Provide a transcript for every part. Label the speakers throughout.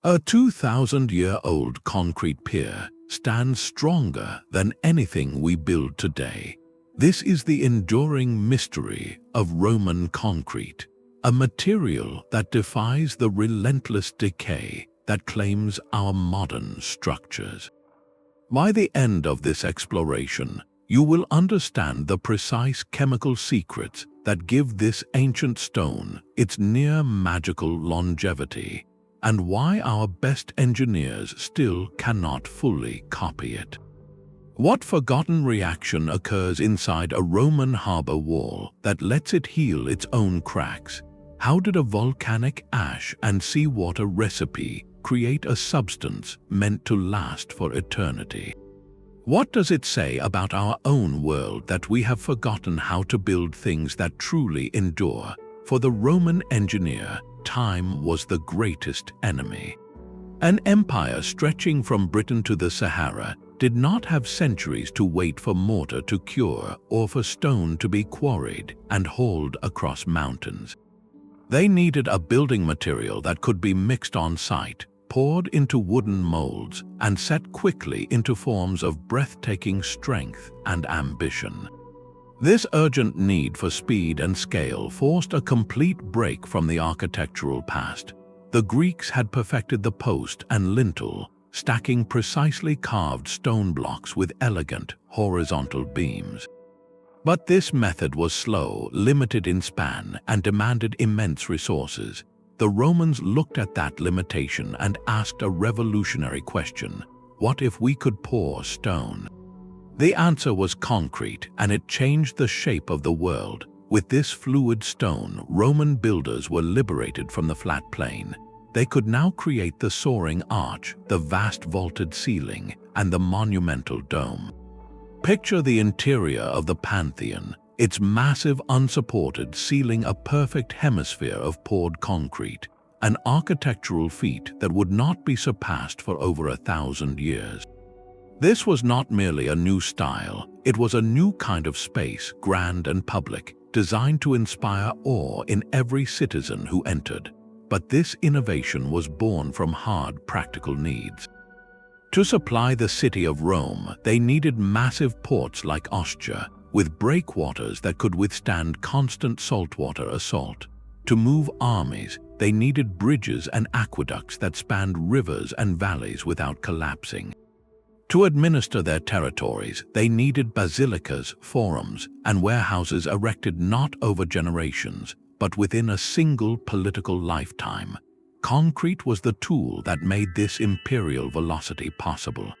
Speaker 1: A 2,000-year-old concrete pier stands stronger than anything we build today. This is the enduring mystery of Roman concrete, a material that defies the relentless decay that claims our modern structures. By the end of this exploration, you will understand the precise chemical secrets that give this ancient stone its near-magical longevity, and why our best engineers still cannot fully copy it. What forgotten reaction occurs inside a Roman harbor wall that lets it heal its own cracks? How did a volcanic ash and seawater recipe create a substance meant to last for eternity? What does it say about our own world that we have forgotten how to build things that truly endure? For the Roman engineer, time was the greatest enemy. An empire stretching from Britain to the Sahara did not have centuries to wait for mortar to cure or for stone to be quarried and hauled across mountains. They needed a building material that could be mixed on site, poured into wooden molds, and set quickly into forms of breathtaking strength and ambition. This urgent need for speed and scale forced a complete break from the architectural past. The Greeks had perfected the post and lintel, stacking precisely carved stone blocks with elegant horizontal beams. But this method was slow, limited in span, and demanded immense resources. The Romans looked at that limitation and asked a revolutionary question: what if we could pour stone? The answer was concrete, and it changed the shape of the world. With this fluid stone, Roman builders were liberated from the flat plain. They could now create the soaring arch, the vast vaulted ceiling, and the monumental dome. Picture the interior of the Pantheon, its massive unsupported ceiling a perfect hemisphere of poured concrete, an architectural feat that would not be surpassed for over 1,000 years. This was not merely a new style, it was a new kind of space, grand and public, designed to inspire awe in every citizen who entered. But this innovation was born from hard practical needs. To supply the city of Rome, they needed massive ports like Ostia, with breakwaters that could withstand constant saltwater assault. To move armies, they needed bridges and aqueducts that spanned rivers and valleys without collapsing. To administer their territories, they needed basilicas, forums, and warehouses erected not over generations, but within a single political lifetime. Concrete was the tool that made this imperial velocity possible.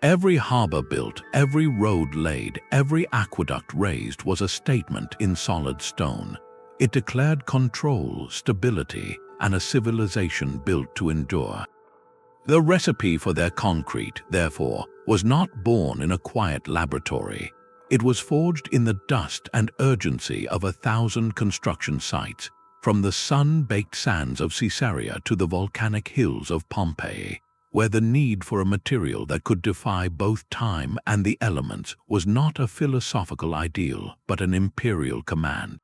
Speaker 1: Every harbor built, every road laid, every aqueduct raised was a statement in solid stone. It declared control, stability, and a civilization built to endure. The recipe for their concrete, therefore, was not born in a quiet laboratory. It was forged in the dust and urgency of 1,000 construction sites, from the sun-baked sands of Caesarea to the volcanic hills of Pompeii, where the need for a material that could defy both time and the elements was not a philosophical ideal, but an imperial command.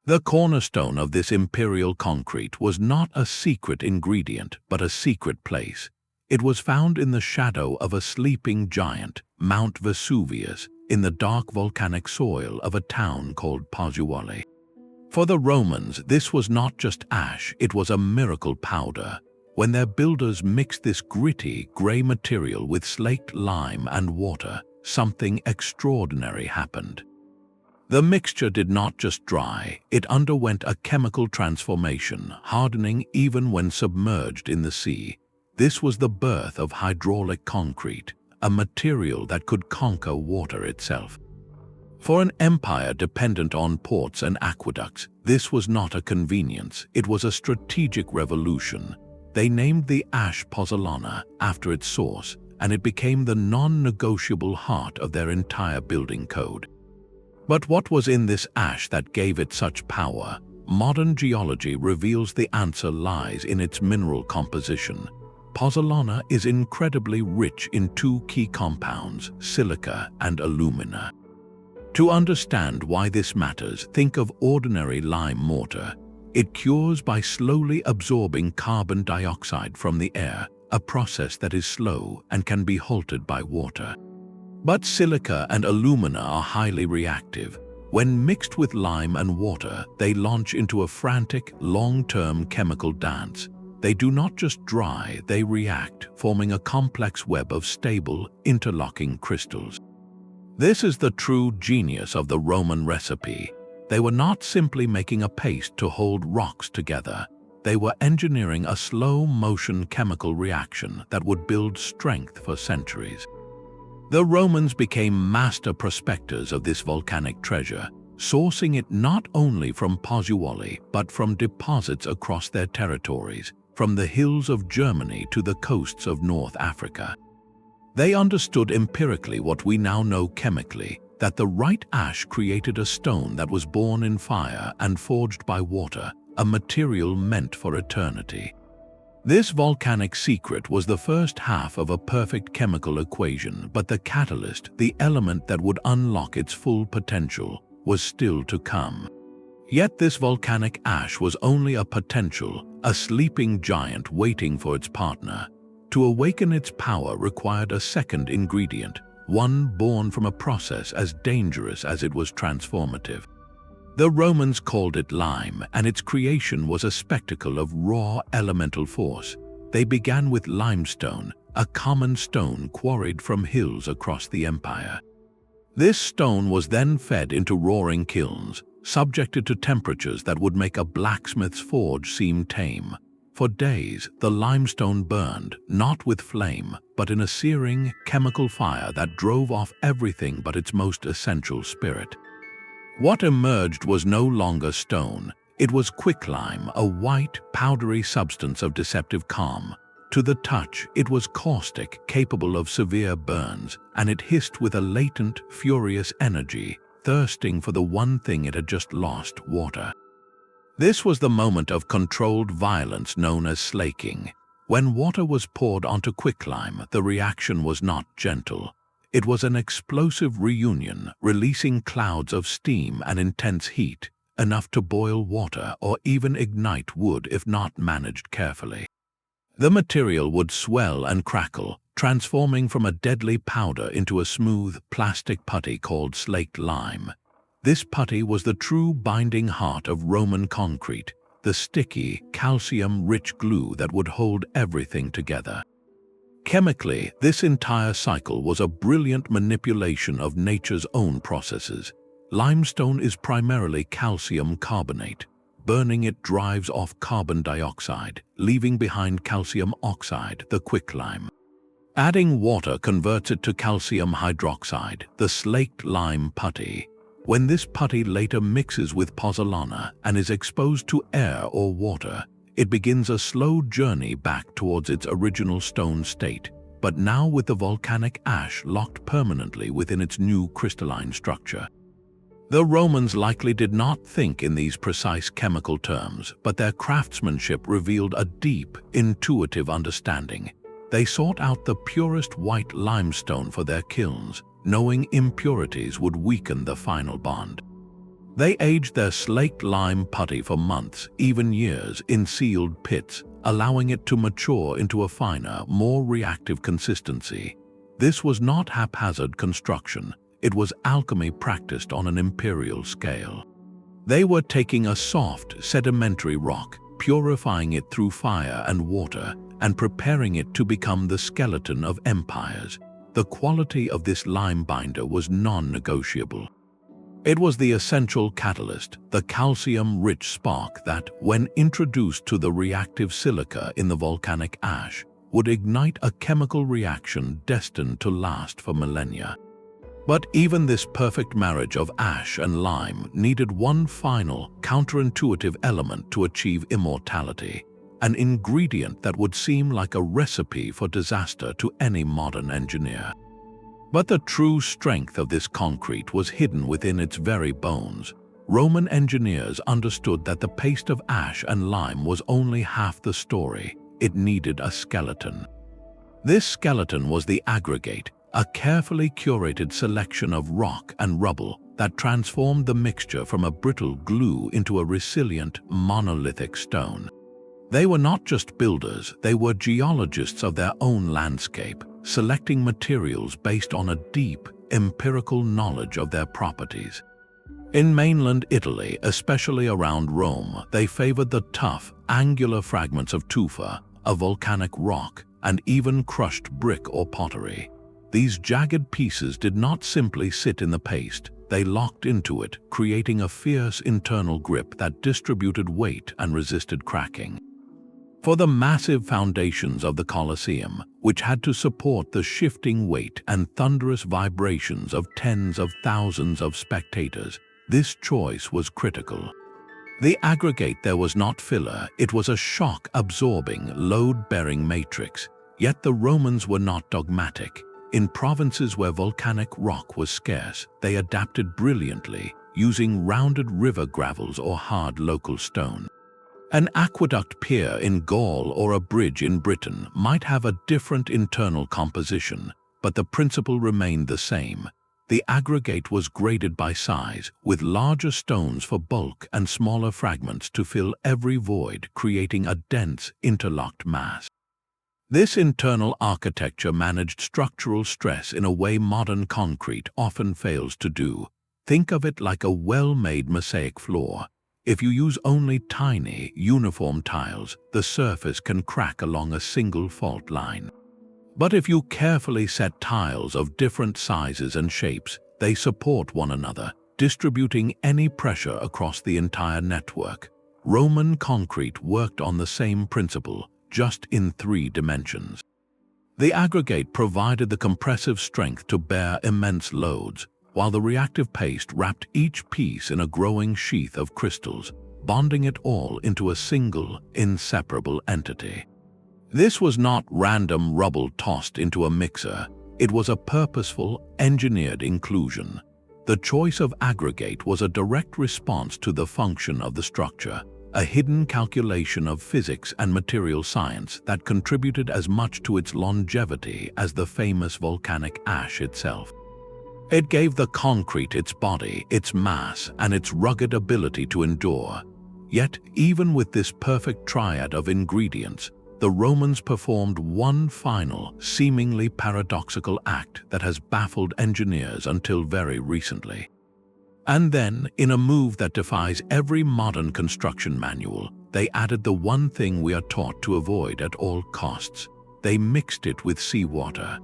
Speaker 1: The cornerstone of this imperial concrete was not a secret ingredient, but a secret place. It was found in the shadow of a sleeping giant, Mount Vesuvius, in the dark volcanic soil of a town called Pozzolana. For the Romans, this was not just ash, it was a miracle powder. When their builders mixed this gritty, gray material with slaked lime and water, something extraordinary happened. The mixture did not just dry, it underwent a chemical transformation, hardening even when submerged in the sea. This was the birth of hydraulic concrete, a material that could conquer water itself. For an empire dependent on ports and aqueducts, this was not a convenience, it was a strategic revolution. They named the ash Pozzolana after its source, and it became the non-negotiable heart of their entire building code. But what was in this ash that gave it such power? Modern geology reveals the answer lies in its mineral composition. Pozzolana is incredibly rich in two key compounds, silica and alumina. To understand why this matters, think of ordinary lime mortar. It cures by slowly absorbing carbon dioxide from the air, a process that is slow and can be halted by water. But silica and alumina are highly reactive. When mixed with lime and water, they launch into a frantic, long-term chemical dance. They do not just dry, they react, forming a complex web of stable, interlocking crystals. This is the true genius of the Roman recipe. They were not simply making a paste to hold rocks together. They were engineering a slow-motion chemical reaction that would build strength for centuries. The Romans became master prospectors of this volcanic treasure, sourcing it not only from Pozzolana but from deposits across their territories, from the hills of Germany to the coasts of North Africa. They understood empirically what we now know chemically, that the right ash created a stone that was born in fire and forged by water, a material meant for eternity. This volcanic secret was the first half of a perfect chemical equation, but the catalyst, the element that would unlock its full potential, was still to come. Yet this volcanic ash was only a potential, a sleeping giant waiting for its partner. To awaken its power required a second ingredient, one born from a process as dangerous as it was transformative. The Romans called it lime, and its creation was a spectacle of raw elemental force. They began with limestone, a common stone quarried from hills across the empire. This stone was then fed into roaring kilns, subjected to temperatures that would make a blacksmith's forge seem tame. For days, the limestone burned, not with flame, but in a searing, chemical fire that drove off everything but its most essential spirit. What emerged was no longer stone. It was quicklime, a white, powdery substance of deceptive calm. To the touch, it was caustic, capable of severe burns, and it hissed with a latent, furious energy, thirsting for the one thing it had just lost: water. This was the moment of controlled violence known as slaking. When water was poured onto quicklime, the reaction was not gentle. It was an explosive reunion, releasing clouds of steam and intense heat, enough to boil water or even ignite wood if not managed carefully. The material would swell and crackle, transforming from a deadly powder into a smooth, plastic putty called slaked lime. This putty was the true binding heart of Roman concrete, the sticky, calcium-rich glue that would hold everything together. Chemically, this entire cycle was a brilliant manipulation of nature's own processes. Limestone is primarily calcium carbonate. Burning it drives off carbon dioxide, leaving behind calcium oxide, the quicklime. Adding water converts it to calcium hydroxide, the slaked lime putty. When this putty later mixes with pozzolana and is exposed to air or water, it begins a slow journey back towards its original stone state, but now with the volcanic ash locked permanently within its new crystalline structure. The Romans likely did not think in these precise chemical terms, but their craftsmanship revealed a deep, intuitive understanding. They sought out the purest white limestone for their kilns, knowing impurities would weaken the final bond. They aged their slaked lime putty for months, even years, in sealed pits, allowing it to mature into a finer, more reactive consistency. This was not haphazard construction. It was alchemy practiced on an imperial scale. They were taking a soft, sedimentary rock, purifying it through fire and water, and preparing it to become the skeleton of empires. The quality of this lime binder was non-negotiable. It was the essential catalyst, the calcium-rich spark that, when introduced to the reactive silica in the volcanic ash, would ignite a chemical reaction destined to last for millennia. But even this perfect marriage of ash and lime needed one final, counterintuitive element to achieve immortality, an ingredient that would seem like a recipe for disaster to any modern engineer. But the true strength of this concrete was hidden within its very bones. Roman engineers understood that the paste of ash and lime was only half the story. It needed a skeleton. This skeleton was the aggregate, a carefully curated selection of rock and rubble, that transformed the mixture from a brittle glue into a resilient, monolithic stone. They were not just builders, they were geologists of their own landscape, selecting materials based on a deep, empirical knowledge of their properties. In mainland Italy, especially around Rome, they favored the tough, angular fragments of tufa, a volcanic rock, and even crushed brick or pottery. These jagged pieces did not simply sit in the paste, they locked into it, creating a fierce internal grip that distributed weight and resisted cracking. For the massive foundations of the Colosseum, which had to support the shifting weight and thunderous vibrations of tens of thousands of spectators, this choice was critical. The aggregate there was not filler, it was a shock-absorbing, load-bearing matrix. Yet the Romans were not dogmatic. In provinces where volcanic rock was scarce, they adapted brilliantly, using rounded river gravels or hard local stone. An aqueduct pier in Gaul or a bridge in Britain might have a different internal composition, but the principle remained the same. The aggregate was graded by size, with larger stones for bulk and smaller fragments to fill every void, creating a dense, interlocked mass. This internal architecture managed structural stress in a way modern concrete often fails to do. Think of it like a well-made mosaic floor. If you use only tiny, uniform tiles, the surface can crack along a single fault line. But if you carefully set tiles of different sizes and shapes, they support one another, distributing any pressure across the entire network. Roman concrete worked on the same principle, just in 3 dimensions. The aggregate provided the compressive strength to bear immense loads, while the reactive paste wrapped each piece in a growing sheath of crystals, bonding it all into a single, inseparable entity. This was not random rubble tossed into a mixer, it was a purposeful, engineered inclusion. The choice of aggregate was a direct response to the function of the structure, a hidden calculation of physics and material science that contributed as much to its longevity as the famous volcanic ash itself. It gave the concrete its body, its mass, and its rugged ability to endure. Yet, even with this perfect triad of ingredients, the Romans performed one final, seemingly paradoxical act that has baffled engineers until very recently. And then, in a move that defies every modern construction manual, they added the one thing we are taught to avoid at all costs. They mixed it with seawater.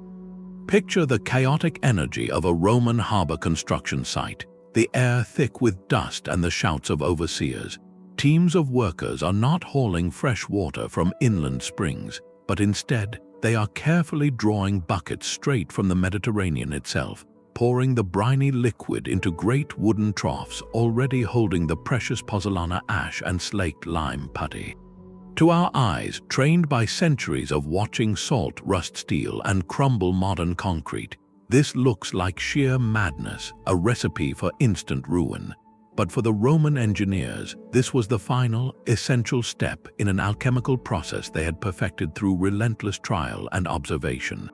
Speaker 1: Picture the chaotic energy of a Roman harbor construction site, the air thick with dust and the shouts of overseers. Teams of workers are not hauling fresh water from inland springs, but instead they are carefully drawing buckets straight from the Mediterranean itself, pouring the briny liquid into great wooden troughs already holding the precious Pozzolana ash and slaked lime putty. To our eyes, trained by centuries of watching salt rust steel and crumble modern concrete, this looks like sheer madness, a recipe for instant ruin. But for the Roman engineers, this was the final, essential step in an alchemical process they had perfected through relentless trial and observation.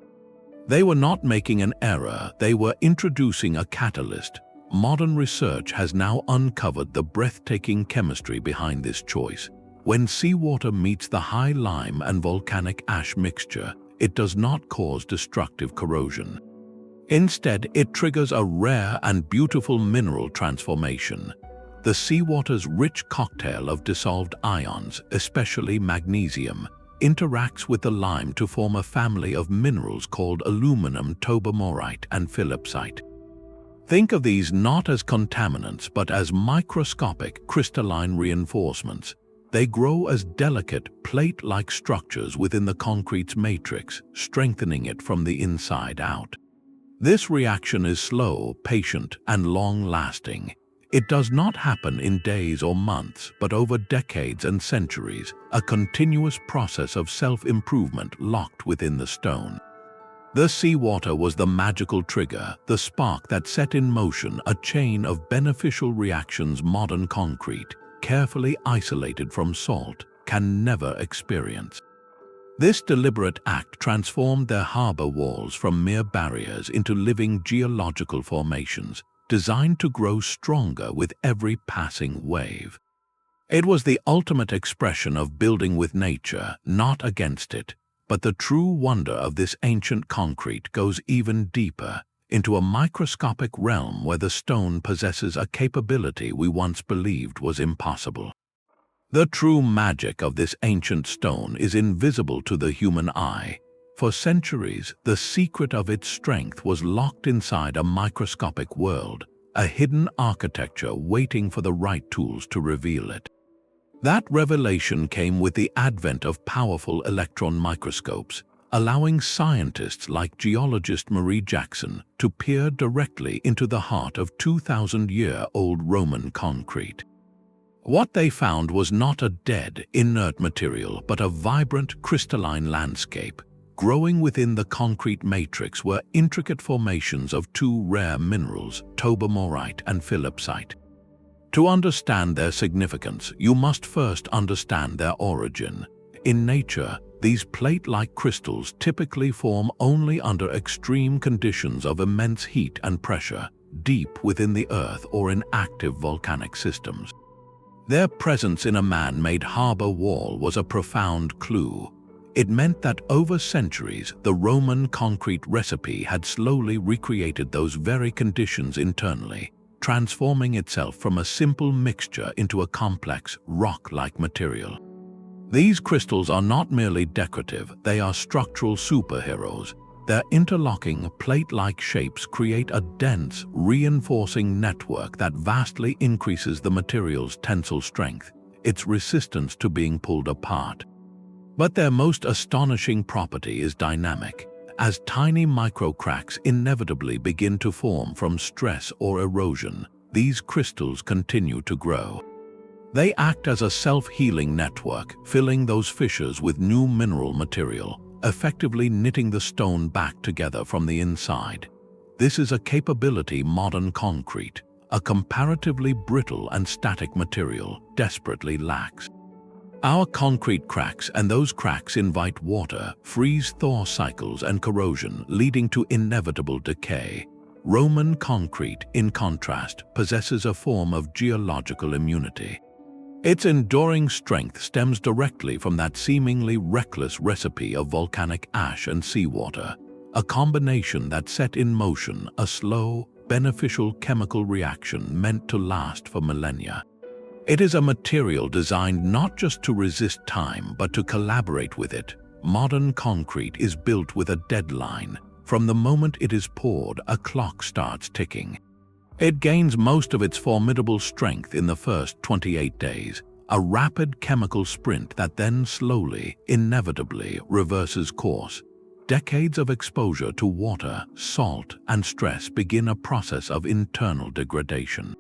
Speaker 1: They were not making an error, they were introducing a catalyst. Modern research has now uncovered the breathtaking chemistry behind this choice. When seawater meets the high lime and volcanic ash mixture, it does not cause destructive corrosion. Instead, it triggers a rare and beautiful mineral transformation. The seawater's rich cocktail of dissolved ions, especially magnesium, interacts with the lime to form a family of minerals called aluminum tobamorite and philipsite. Think of these not as contaminants but as microscopic crystalline reinforcements. They grow as delicate, plate-like structures within the concrete's matrix, strengthening it from the inside out. This reaction is slow, patient, and long-lasting. It does not happen in days or months, but over decades and centuries, a continuous process of self-improvement locked within the stone. The seawater was the magical trigger, the spark that set in motion a chain of beneficial reactions modern concrete, carefully isolated from salt, can never experience. This deliberate act transformed their harbor walls from mere barriers into living geological formations, designed to grow stronger with every passing wave. It was the ultimate expression of building with nature, not against it. But the true wonder of this ancient concrete goes even deeper, into a microscopic realm where the stone possesses a capability we once believed was impossible. The true magic of this ancient stone is invisible to the human eye. For centuries, the secret of its strength was locked inside a microscopic world, a hidden architecture waiting for the right tools to reveal it. That revelation came with the advent of powerful electron microscopes, allowing scientists like geologist Marie Jackson to peer directly into the heart of 2,000-year-old Roman concrete. What they found was not a dead, inert material, but a vibrant, crystalline landscape. Growing within the concrete matrix were intricate formations of two rare minerals, tobermorite and philipsite. To understand their significance, you must first understand their origin. In nature, these plate-like crystals typically form only under extreme conditions of immense heat and pressure, deep within the earth or in active volcanic systems. Their presence in a man-made harbor wall was a profound clue. It meant that over centuries, the Roman concrete recipe had slowly recreated those very conditions internally, transforming itself from a simple mixture into a complex, rock-like material. These crystals are not merely decorative, they are structural superheroes. Their interlocking, plate-like shapes create a dense, reinforcing network that vastly increases the material's tensile strength, its resistance to being pulled apart. But their most astonishing property is dynamic, as tiny microcracks inevitably begin to form from stress or erosion. These crystals continue to grow. They act as a self-healing network, filling those fissures with new mineral material, effectively knitting the stone back together from the inside. This is a capability modern concrete, a comparatively brittle and static material, desperately lacks. Our concrete cracks, and those cracks invite water, freeze-thaw cycles and corrosion, leading to inevitable decay. Roman concrete, in contrast, possesses a form of geological immunity. Its enduring strength stems directly from that seemingly reckless recipe of volcanic ash and seawater, a combination that set in motion a slow, beneficial chemical reaction meant to last for millennia. It is a material designed not just to resist time, but to collaborate with it. Modern concrete is built with a deadline. From the moment it is poured, a clock starts ticking. It gains most of its formidable strength in the first 28 days, a rapid chemical sprint that then slowly, inevitably reverses course. Decades of exposure to water, salt, and stress begin a process of internal degradation.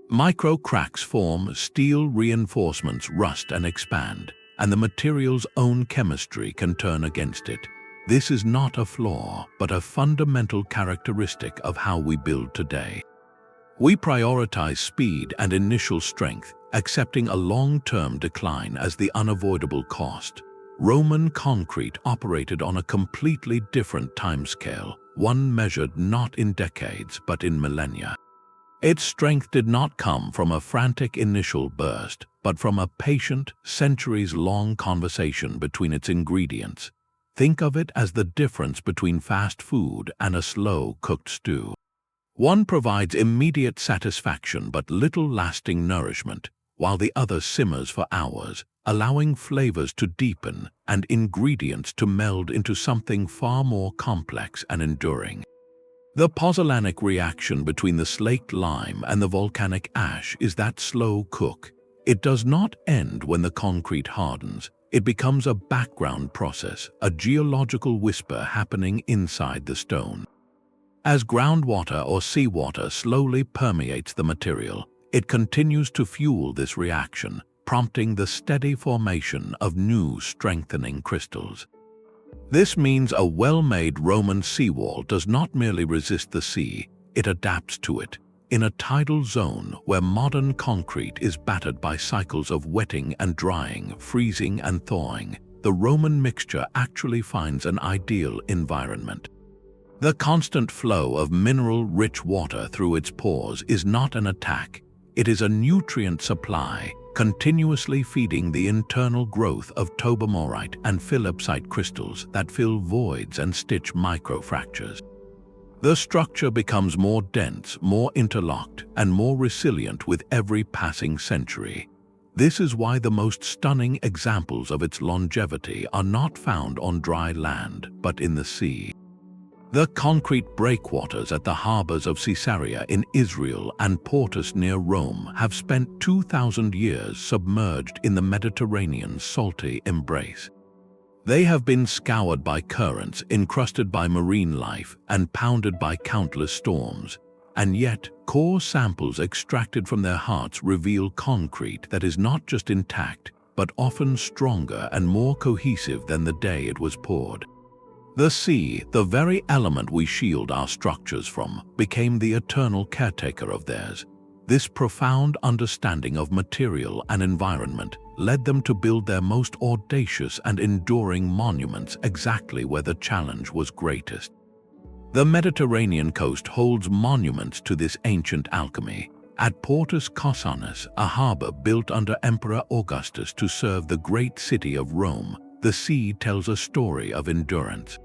Speaker 1: Micro-cracks form, steel reinforcements rust and expand, and the material's own chemistry can turn against it. This is not a flaw, but a fundamental characteristic of how we build today. We prioritize speed and initial strength, accepting a long-term decline as the unavoidable cost. Roman concrete operated on a completely different timescale, one measured not in decades but in millennia. Its strength did not come from a frantic initial burst, but from a patient, centuries-long conversation between its ingredients. Think of it as the difference between fast food and a slow-cooked stew. One provides immediate satisfaction but little lasting nourishment, while the other simmers for hours, allowing flavors to deepen and ingredients to meld into something far more complex and enduring. The pozzolanic reaction between the slaked lime and the volcanic ash is that slow cook. It does not end when the concrete hardens. It becomes a background process, a geological whisper happening inside the stone. As groundwater or seawater slowly permeates the material, it continues to fuel this reaction, prompting the steady formation of new strengthening crystals. This means a well-made Roman seawall does not merely resist the sea, it adapts to it. In a tidal zone where modern concrete is battered by cycles of wetting and drying, freezing and thawing, the Roman mixture actually finds an ideal environment. The constant flow of mineral-rich water through its pores is not an attack, it is a nutrient supply, continuously feeding the internal growth of tobermorite and philipsite crystals that fill voids and stitch microfractures. The structure becomes more dense, more interlocked, and more resilient with every passing century. This is why the most stunning examples of its longevity are not found on dry land, but in the sea. The concrete breakwaters at the harbors of Caesarea in Israel and Portus near Rome have spent 2,000 years submerged in the Mediterranean's salty embrace. They have been scoured by currents, encrusted by marine life, and pounded by countless storms. And yet, core samples extracted from their hearts reveal concrete that is not just intact, but often stronger and more cohesive than the day it was poured. The sea, the very element we shield our structures from, became the eternal caretaker of theirs. This profound understanding of material and environment led them to build their most audacious and enduring monuments exactly where the challenge was greatest. The Mediterranean coast holds monuments to this ancient alchemy. At Portus Cosanus, a harbor built under Emperor Augustus to serve the great city of Rome, the sea tells a story of endurance.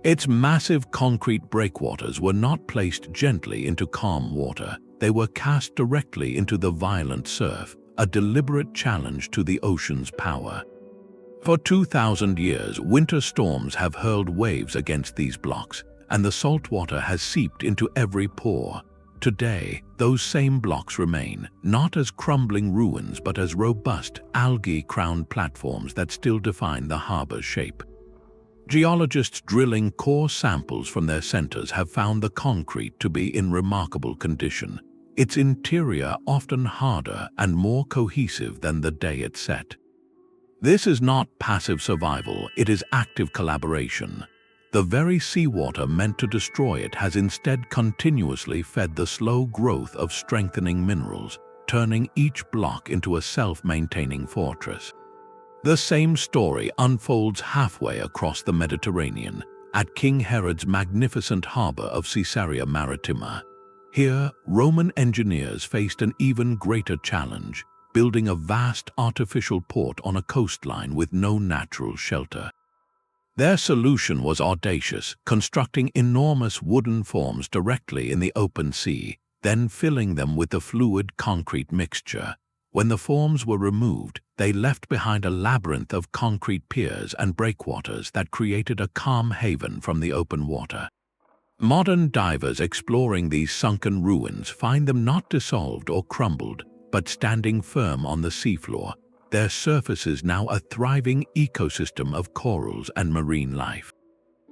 Speaker 1: Its massive concrete breakwaters were not placed gently into calm water, they were cast directly into the violent surf, a deliberate challenge to the ocean's power. For 2,000 years, winter storms have hurled waves against these blocks, and the salt water has seeped into every pore. Today, those same blocks remain, not as crumbling ruins but as robust, algae-crowned platforms that still define the harbor's shape. Geologists drilling core samples from their centers have found the concrete to be in remarkable condition, its interior often harder and more cohesive than the day it set. This is not passive survival, it is active collaboration. The very seawater meant to destroy it has instead continuously fed the slow growth of strengthening minerals, turning each block into a self-maintaining fortress. The same story unfolds halfway across the Mediterranean, at King Herod's magnificent harbor of Caesarea Maritima. Here, Roman engineers faced an even greater challenge, building a vast artificial port on a coastline with no natural shelter. Their solution was audacious, constructing enormous wooden forms directly in the open sea, then filling them with a fluid concrete mixture. When the forms were removed, they left behind a labyrinth of concrete piers and breakwaters that created a calm haven from the open water. Modern divers exploring these sunken ruins find them not dissolved or crumbled, but standing firm on the seafloor, their surfaces now a thriving ecosystem of corals and marine life.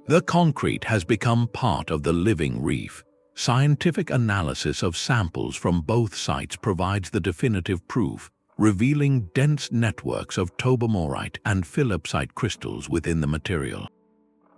Speaker 1: The concrete has become part of the living reef. Scientific analysis of samples from both sites provides the definitive proof, revealing dense networks of tobermorite and philipsite crystals within the material.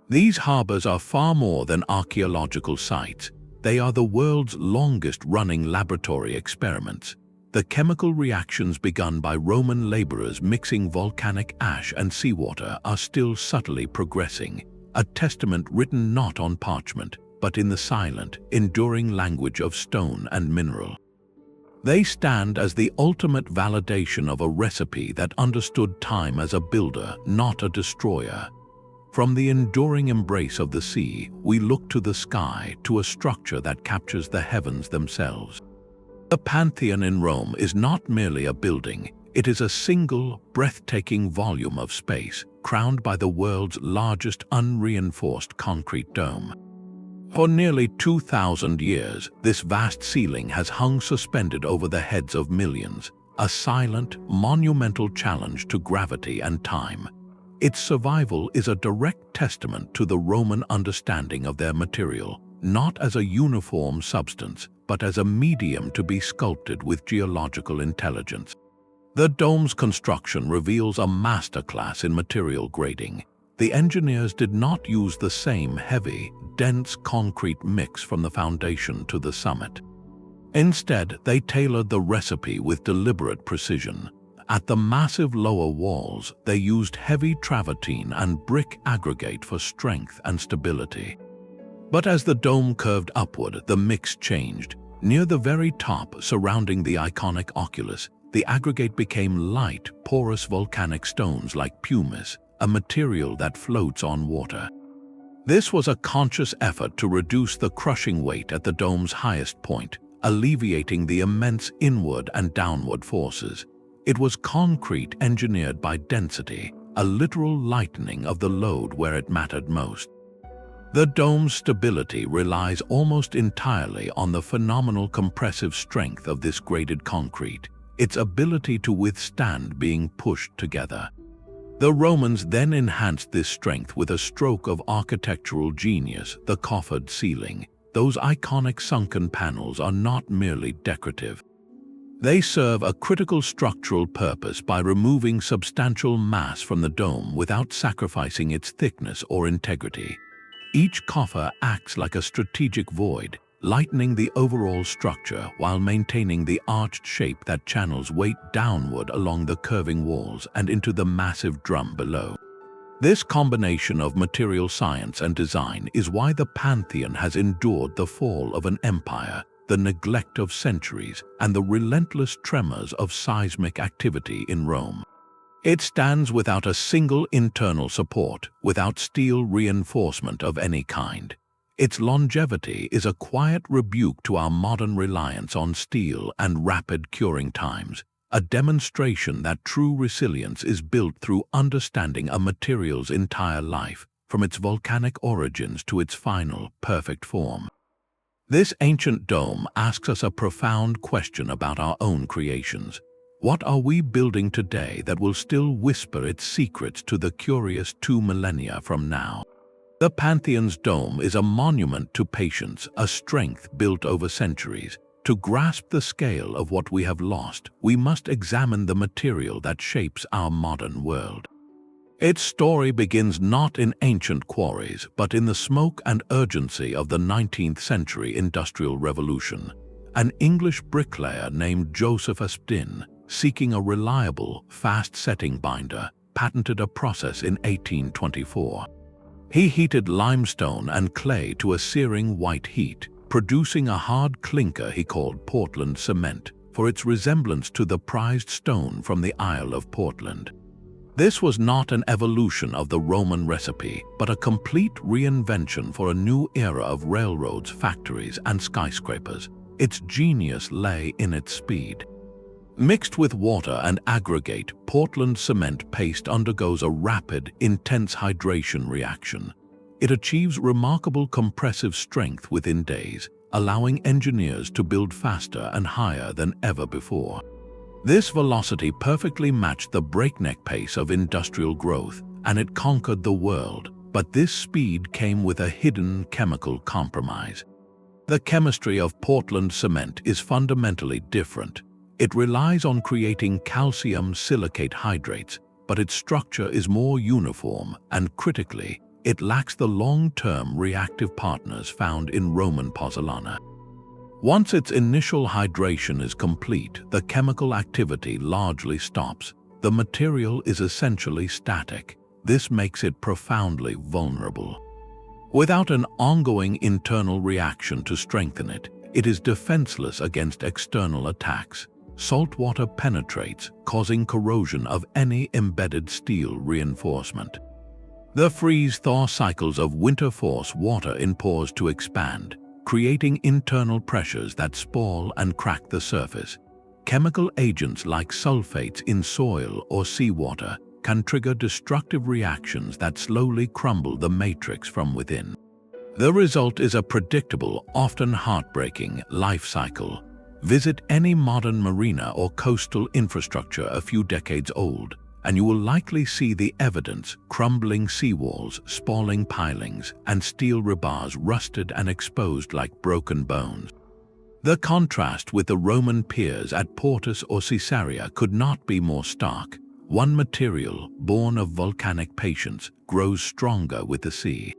Speaker 1: These harbors are far more than archaeological sites. They are the world's longest-running laboratory experiments. The chemical reactions begun by Roman laborers mixing volcanic ash and seawater are still subtly progressing, a testament written not on parchment, but in the silent, enduring language of stone and mineral. They stand as the ultimate validation of a recipe that understood time as a builder, not a destroyer. From the enduring embrace of the sea, we look to the sky, to a structure that captures the heavens themselves. The Pantheon in Rome is not merely a building, it is a single, breathtaking volume of space, crowned by the world's largest unreinforced concrete dome. For nearly 2,000 years, this vast ceiling has hung suspended over the heads of millions, a silent, monumental challenge to gravity and time. Its survival is a direct testament to the Roman understanding of their material, not as a uniform substance, but as a medium to be sculpted with geological intelligence. The dome's construction reveals a masterclass in material grading. The engineers did not use the same heavy, dense concrete mix from the foundation to the summit. Instead, they tailored the recipe with deliberate precision. At the massive lower walls, they used heavy travertine and brick aggregate for strength and stability. But as the dome curved upward, the mix changed. Near the very top, surrounding the iconic oculus, the aggregate became light, porous volcanic stones like pumice, a material that floats on water. This was a conscious effort to reduce the crushing weight at the dome's highest point, alleviating the immense inward and downward forces. It was concrete engineered by density, a literal lightening of the load where it mattered most. The dome's stability relies almost entirely on the phenomenal compressive strength of this graded concrete, its ability to withstand being pushed together. The Romans then enhanced this strength with a stroke of architectural genius, the coffered ceiling. Those iconic sunken panels are not merely decorative. They serve a critical structural purpose by removing substantial mass from the dome without sacrificing its thickness or integrity. Each coffer acts like a strategic void, lightening the overall structure while maintaining the arched shape that channels weight downward along the curving walls and into the massive drum below. This combination of material science and design is why the Pantheon has endured the fall of an empire, the neglect of centuries, and the relentless tremors of seismic activity in Rome. It stands without a single internal support, without steel reinforcement of any kind. Its longevity is a quiet rebuke to our modern reliance on steel and rapid curing times, a demonstration that true resilience is built through understanding a material's entire life, from its volcanic origins to its final, perfect form. This ancient dome asks us a profound question about our own creations. What are we building today that will still whisper its secrets to the curious 2 millennia from now? The Pantheon's dome is a monument to patience, a strength built over centuries. To grasp the scale of what we have lost, we must examine the material that shapes our modern world. Its story begins not in ancient quarries, but in the smoke and urgency of the 19th century Industrial Revolution. An English bricklayer named Joseph Aspdin, seeking a reliable, fast-setting binder, patented a process in 1824. He heated limestone and clay to a searing white heat, producing a hard clinker he called Portland cement, for its resemblance to the prized stone from the Isle of Portland. This was not an evolution of the Roman recipe, but a complete reinvention for a new era of railroads, factories, and skyscrapers. Its genius lay in its speed. Mixed with water and aggregate, Portland cement paste undergoes a rapid, intense hydration reaction. It achieves remarkable compressive strength within days, allowing engineers to build faster and higher than ever before. This velocity perfectly matched the breakneck pace of industrial growth, and it conquered the world. But this speed came with a hidden chemical compromise. The chemistry of Portland cement is fundamentally different. It relies on creating calcium silicate hydrates, but its structure is more uniform, and critically, it lacks the long-term reactive partners found in Roman pozzolana. Once its initial hydration is complete, the chemical activity largely stops. The material is essentially static. This makes it profoundly vulnerable. Without an ongoing internal reaction to strengthen it, it is defenseless against external attacks. Salt water penetrates, causing corrosion of any embedded steel reinforcement. The freeze-thaw cycles of winter force water in pores to expand, creating internal pressures that spoil and crack the surface. Chemical agents like sulfates in soil or seawater can trigger destructive reactions that slowly crumble the matrix from within. The result is a predictable, often heartbreaking, life cycle. Visit any modern marina or coastal infrastructure a few decades old, and you will likely see the evidence: crumbling seawalls, spalling pilings, and steel rebars rusted and exposed like broken bones. The contrast with the Roman piers at Portus or Caesarea could not be more stark. One material, born of volcanic patience, grows stronger with the sea.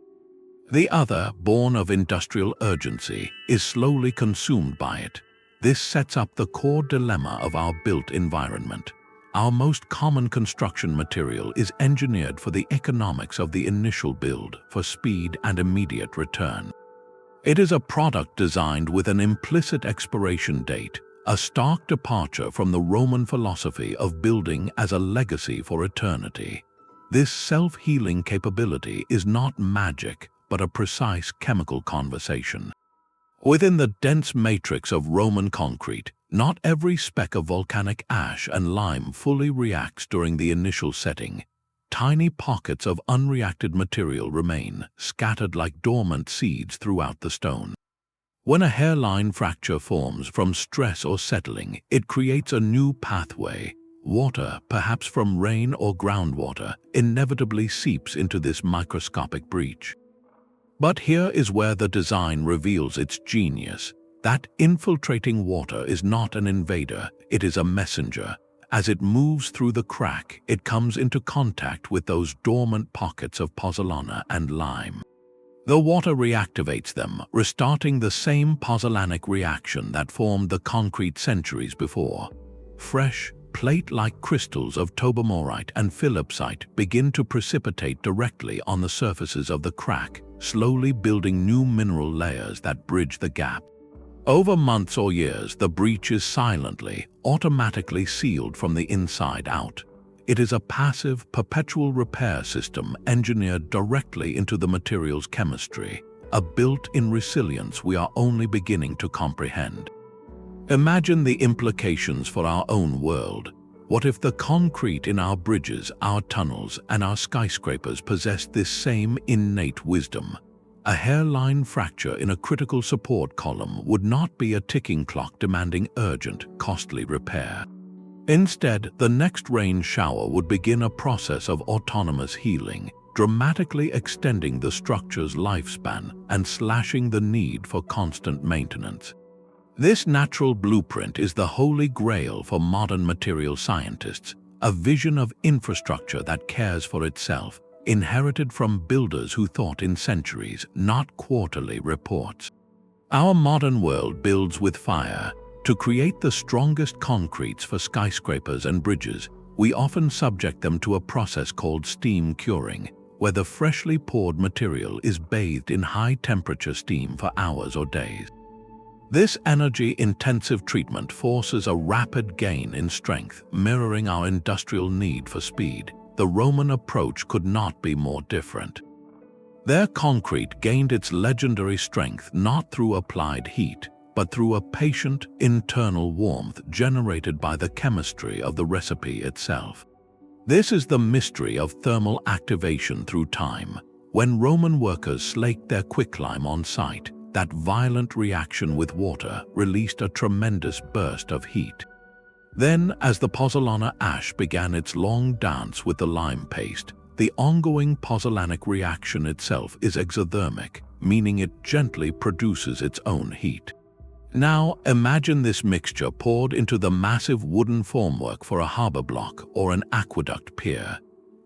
Speaker 1: The other, born of industrial urgency, is slowly consumed by it. This sets up the core dilemma of our built environment. Our most common construction material is engineered for the economics of the initial build, for speed and immediate return. It is a product designed with an implicit expiration date, a stark departure from the Roman philosophy of building as a legacy for eternity. This self-healing capability is not magic, but a precise chemical conversation. Within the dense matrix of Roman concrete, not every speck of volcanic ash and lime fully reacts during the initial setting. Tiny pockets of unreacted material remain, scattered like dormant seeds throughout the stone. When a hairline fracture forms from stress or settling, it creates a new pathway. Water, perhaps from rain or groundwater, inevitably seeps into this microscopic breach. But here is where the design reveals its genius. That infiltrating water is not an invader, it is a messenger. As it moves through the crack, it comes into contact with those dormant pockets of pozzolana and lime. The water reactivates them, restarting the same pozzolanic reaction that formed the concrete centuries before. Fresh, plate-like crystals of tobermorite and philipsite begin to precipitate directly on the surfaces of the crack, slowly building new mineral layers that bridge the gap. Over months or years, the breach is silently, automatically sealed from the inside out. It is a passive, perpetual repair system engineered directly into the material's chemistry, a built-in resilience we are only beginning to comprehend. Imagine the implications for our own world. What if the concrete in our bridges, our tunnels, and our skyscrapers possessed this same innate wisdom? A hairline fracture in a critical support column would not be a ticking clock demanding urgent, costly repair. Instead, the next rain shower would begin a process of autonomous healing, dramatically extending the structure's lifespan and slashing the need for constant maintenance. This natural blueprint is the holy grail for modern material scientists, a vision of infrastructure that cares for itself, inherited from builders who thought in centuries, not quarterly reports. Our modern world builds with fire. To create the strongest concretes for skyscrapers and bridges, we often subject them to a process called steam curing, where the freshly poured material is bathed in high-temperature steam for hours or days. This energy-intensive treatment forces a rapid gain in strength, mirroring our industrial need for speed. The Roman approach could not be more different. Their concrete gained its legendary strength not through applied heat, but through a patient internal warmth generated by the chemistry of the recipe itself. This is the mystery of thermal activation through time. When Roman workers slaked their quicklime on site, that violent reaction with water released a tremendous burst of heat. Then, as the pozzolana ash began its long dance with the lime paste, the ongoing pozzolanic reaction itself is exothermic, meaning it gently produces its own heat. Now, imagine this mixture poured into the massive wooden formwork for a harbor block or an aqueduct pier.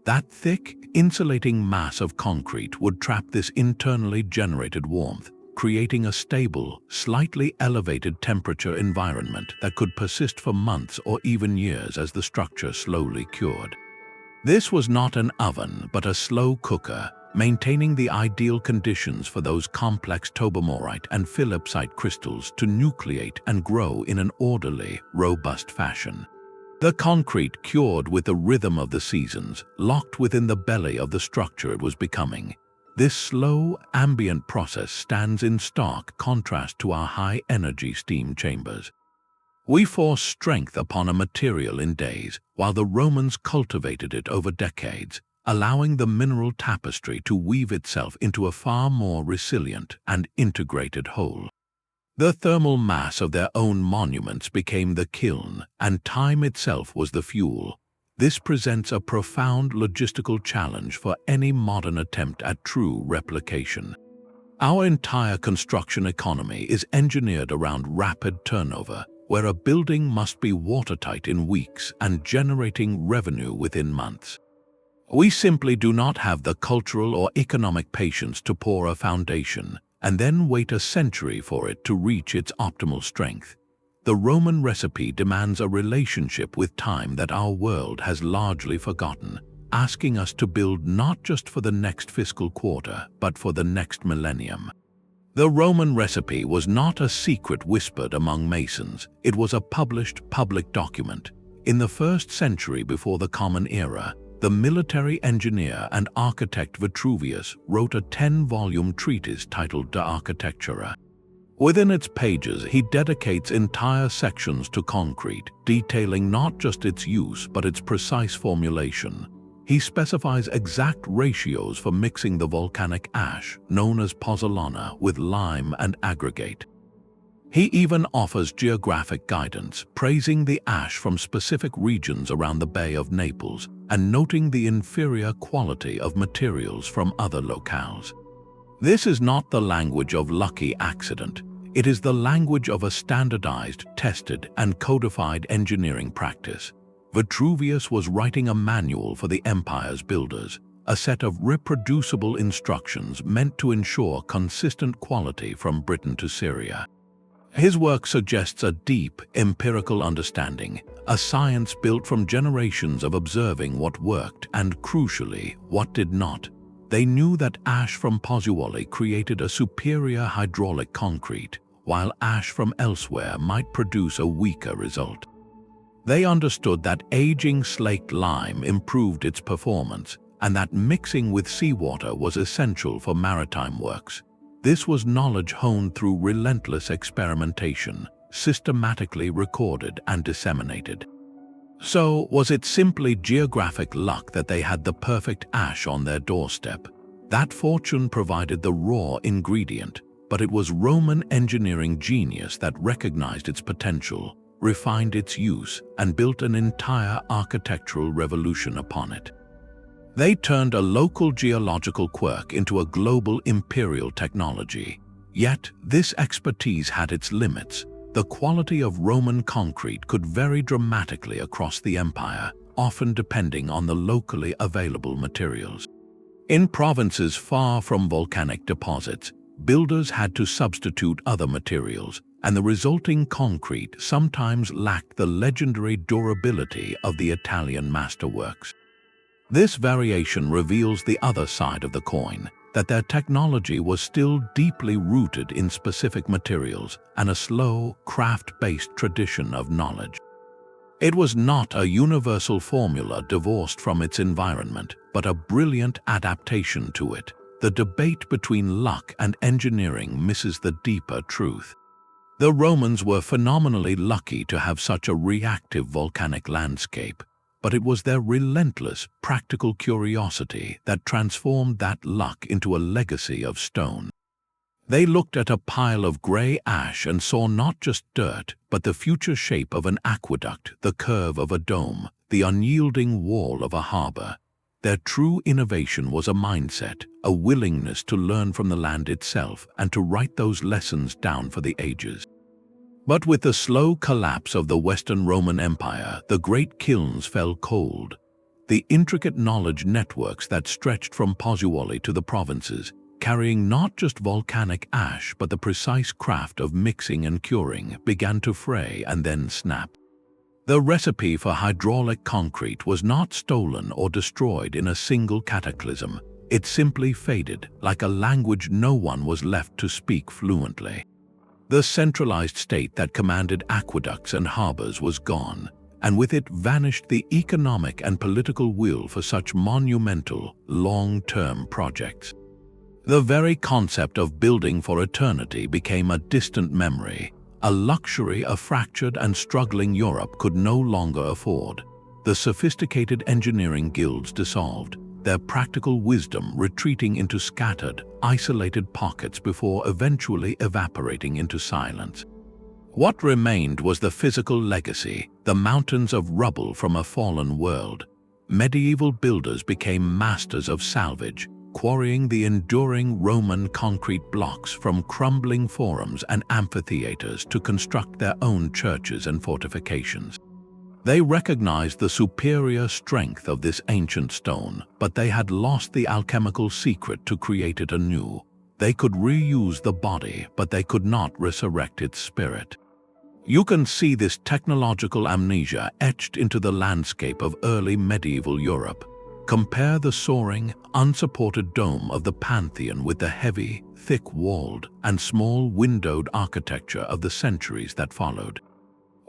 Speaker 1: That thick, insulating mass of concrete would trap this internally generated warmth, creating a stable, slightly elevated temperature environment that could persist for months or even years as the structure slowly cured. This was not an oven, but a slow cooker, maintaining the ideal conditions for those complex tobermorite and philipsite crystals to nucleate and grow in an orderly, robust fashion. The concrete cured with the rhythm of the seasons, locked within the belly of the structure it was becoming. This slow, ambient process stands in stark contrast to our high-energy steam chambers. We force strength upon a material in days, while the Romans cultivated it over decades, allowing the mineral tapestry to weave itself into a far more resilient and integrated whole. The thermal mass of their own monuments became the kiln, and time itself was the fuel. This presents a profound logistical challenge for any modern attempt at true replication. Our entire construction economy is engineered around rapid turnover, where a building must be watertight in weeks and generating revenue within months. We simply do not have the cultural or economic patience to pour a foundation and then wait a century for it to reach its optimal strength. The Roman recipe demands a relationship with time that our world has largely forgotten, asking us to build not just for the next fiscal quarter, but for the next millennium. The Roman recipe was not a secret whispered among masons, it was a published public document. In the 1st century before the Common Era, the military engineer and architect Vitruvius wrote a 10-volume treatise titled De Architectura. Within its pages, he dedicates entire sections to concrete, detailing not just its use but its precise formulation. He specifies exact ratios for mixing the volcanic ash, known as Pozzolana, with lime and aggregate. He even offers geographic guidance, praising the ash from specific regions around the Bay of Naples and noting the inferior quality of materials from other locales. This is not the language of lucky accident. It is the language of a standardized, tested, and codified engineering practice. Vitruvius was writing a manual for the empire's builders, a set of reproducible instructions meant to ensure consistent quality from Britain to Syria. His work suggests a deep, empirical understanding, a science built from generations of observing what worked and, crucially, what did not. They knew that ash from Pozzolana created a superior hydraulic concrete, while ash from elsewhere might produce a weaker result. They understood that aging slaked lime improved its performance and that mixing with seawater was essential for maritime works. This was knowledge honed through relentless experimentation, systematically recorded and disseminated. So, was it simply geographic luck that they had the perfect ash on their doorstep? That fortune provided the raw ingredient, but it was Roman engineering genius that recognized its potential, refined its use, and built an entire architectural revolution upon it. They turned a local geological quirk into a global imperial technology. Yet, this expertise had its limits. The quality of Roman concrete could vary dramatically across the empire, often depending on the locally available materials. In provinces far from volcanic deposits, builders had to substitute other materials, and the resulting concrete sometimes lacked the legendary durability of the Italian masterworks. This variation reveals the other side of the coin, that their technology was still deeply rooted in specific materials and a slow, craft-based tradition of knowledge. It was not a universal formula divorced from its environment, but a brilliant adaptation to it. The debate between luck and engineering misses the deeper truth. The Romans were phenomenally lucky to have such a reactive volcanic landscape, but it was their relentless, practical curiosity that transformed that luck into a legacy of stone. They looked at a pile of gray ash and saw not just dirt, but the future shape of an aqueduct, the curve of a dome, the unyielding wall of a harbor. Their true innovation was a mindset, a willingness to learn from the land itself and to write those lessons down for the ages. But with the slow collapse of the Western Roman Empire, the great kilns fell cold. The intricate knowledge networks that stretched from Pozzolana to the provinces, carrying not just volcanic ash but the precise craft of mixing and curing, began to fray and then snap. The recipe for hydraulic concrete was not stolen or destroyed in a single cataclysm. It simply faded, like a language no one was left to speak fluently. The centralized state that commanded aqueducts and harbors was gone, and with it vanished the economic and political will for such monumental, long-term projects. The very concept of building for eternity became a distant memory, a luxury a fractured and struggling Europe could no longer afford. The sophisticated engineering guilds dissolved, their practical wisdom retreating into scattered, isolated pockets before eventually evaporating into silence. What remained was the physical legacy, the mountains of rubble from a fallen world. Medieval builders became masters of salvage, quarrying the enduring Roman concrete blocks from crumbling forums and amphitheaters to construct their own churches and fortifications. They recognized the superior strength of this ancient stone, but they had lost the alchemical secret to create it anew. They could reuse the body, but they could not resurrect its spirit. You can see this technological amnesia etched into the landscape of early medieval Europe. Compare the soaring, unsupported dome of the Pantheon with the heavy, thick-walled, and small windowed architecture of the centuries that followed.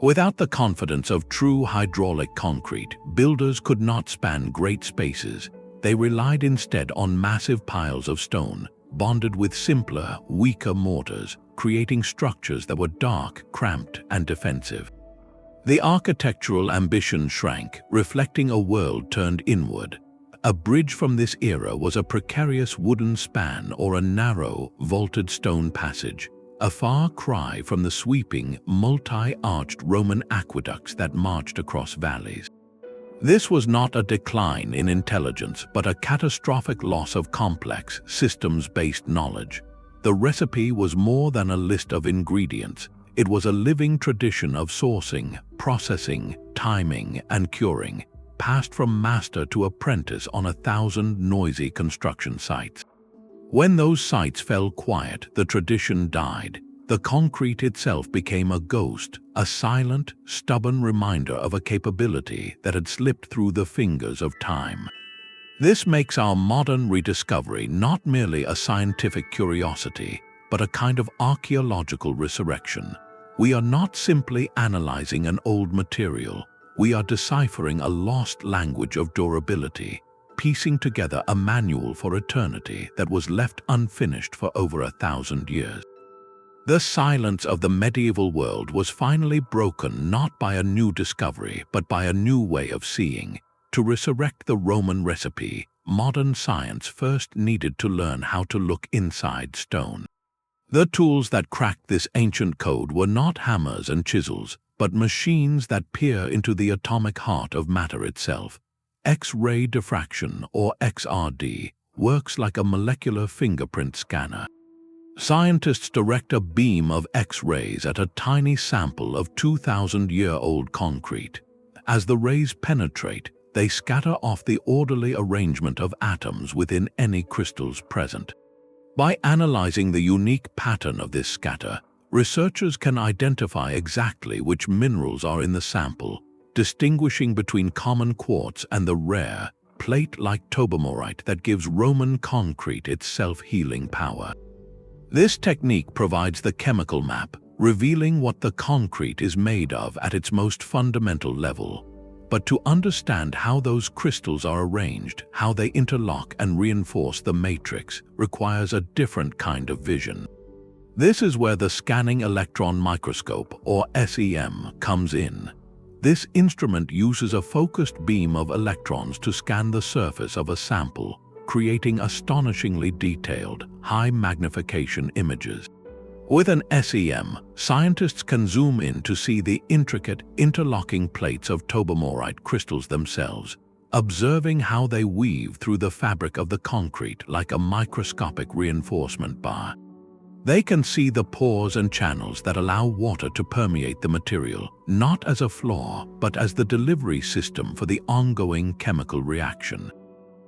Speaker 1: Without the confidence of true hydraulic concrete, builders could not span great spaces. They relied instead on massive piles of stone, bonded with simpler, weaker mortars, creating structures that were dark, cramped, and defensive. The architectural ambition shrank, reflecting a world turned inward. A bridge from this era was a precarious wooden span or a narrow, vaulted stone passage, a far cry from the sweeping, multi-arched Roman aqueducts that marched across valleys. This was not a decline in intelligence, but a catastrophic loss of complex, systems-based knowledge. The recipe was more than a list of ingredients. It was a living tradition of sourcing, processing, timing, and curing, passed from master to apprentice on 1,000 noisy construction sites. When those sites fell quiet, the tradition died. The concrete itself became a ghost, a silent, stubborn reminder of a capability that had slipped through the fingers of time. This makes our modern rediscovery not merely a scientific curiosity, but a kind of archaeological resurrection. We are not simply analyzing an old material. We are deciphering a lost language of durability, piecing together a manual for eternity that was left unfinished for over 1,000 years. The silence of the medieval world was finally broken not by a new discovery, but by a new way of seeing. To resurrect the Roman recipe, modern science first needed to learn how to look inside stone. The tools that cracked this ancient code were not hammers and chisels, but machines that peer into the atomic heart of matter itself. X-ray diffraction, or XRD, works like a molecular fingerprint scanner. Scientists direct a beam of X-rays at a tiny sample of 2,000-year-old concrete. As the rays penetrate, they scatter off the orderly arrangement of atoms within any crystals present. By analyzing the unique pattern of this scatter, researchers can identify exactly which minerals are in the sample, distinguishing between common quartz and the rare, plate-like tobermorite that gives Roman concrete its self-healing power. This technique provides the chemical map, revealing what the concrete is made of at its most fundamental level. But to understand how those crystals are arranged, how they interlock and reinforce the matrix, requires a different kind of vision. This is where the scanning electron microscope, or SEM, comes in. This instrument uses a focused beam of electrons to scan the surface of a sample, creating astonishingly detailed, high-magnification images. With an SEM, scientists can zoom in to see the intricate, interlocking plates of tobermorite crystals themselves, observing how they weave through the fabric of the concrete like a microscopic reinforcement bar. They can see the pores and channels that allow water to permeate the material, not as a flaw, but as the delivery system for the ongoing chemical reaction.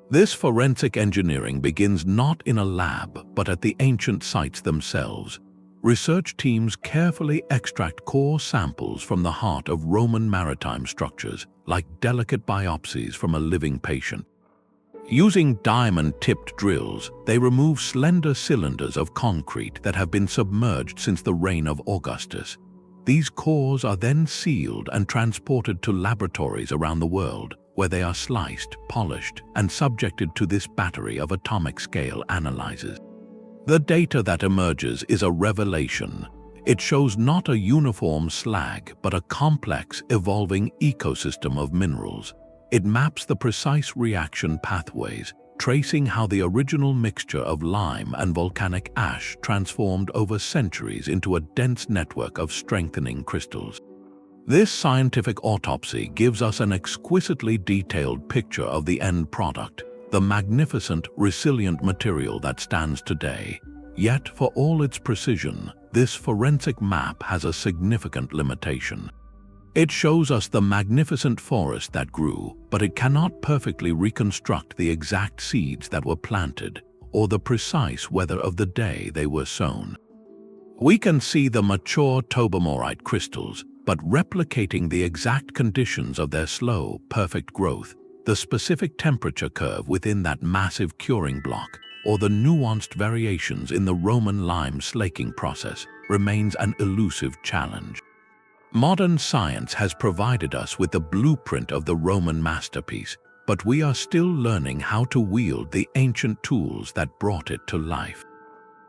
Speaker 1: This forensic engineering begins not in a lab, but at the ancient sites themselves. Research teams carefully extract core samples from the heart of Roman maritime structures, like delicate biopsies from a living patient. Using diamond-tipped drills, they remove slender cylinders of concrete that have been submerged since the reign of Augustus. These cores are then sealed and transported to laboratories around the world, where they are sliced, polished, and subjected to this battery of atomic-scale analyzers. The data that emerges is a revelation. It shows not a uniform slag, but a complex, evolving ecosystem of minerals. It maps the precise reaction pathways, tracing how the original mixture of lime and volcanic ash transformed over centuries into a dense network of strengthening crystals. This scientific autopsy gives us an exquisitely detailed picture of the end product, the magnificent, resilient material that stands today. Yet, for all its precision, this forensic map has a significant limitation. It shows us the magnificent forest that grew, but it cannot perfectly reconstruct the exact seeds that were planted, or the precise weather of the day they were sown. We can see the mature tobermorite crystals, but replicating the exact conditions of their slow, perfect growth, the specific temperature curve within that massive curing block, or the nuanced variations in the Roman lime slaking process remains an elusive challenge. Modern science has provided us with the blueprint of the Roman masterpiece, but we are still learning how to wield the ancient tools that brought it to life.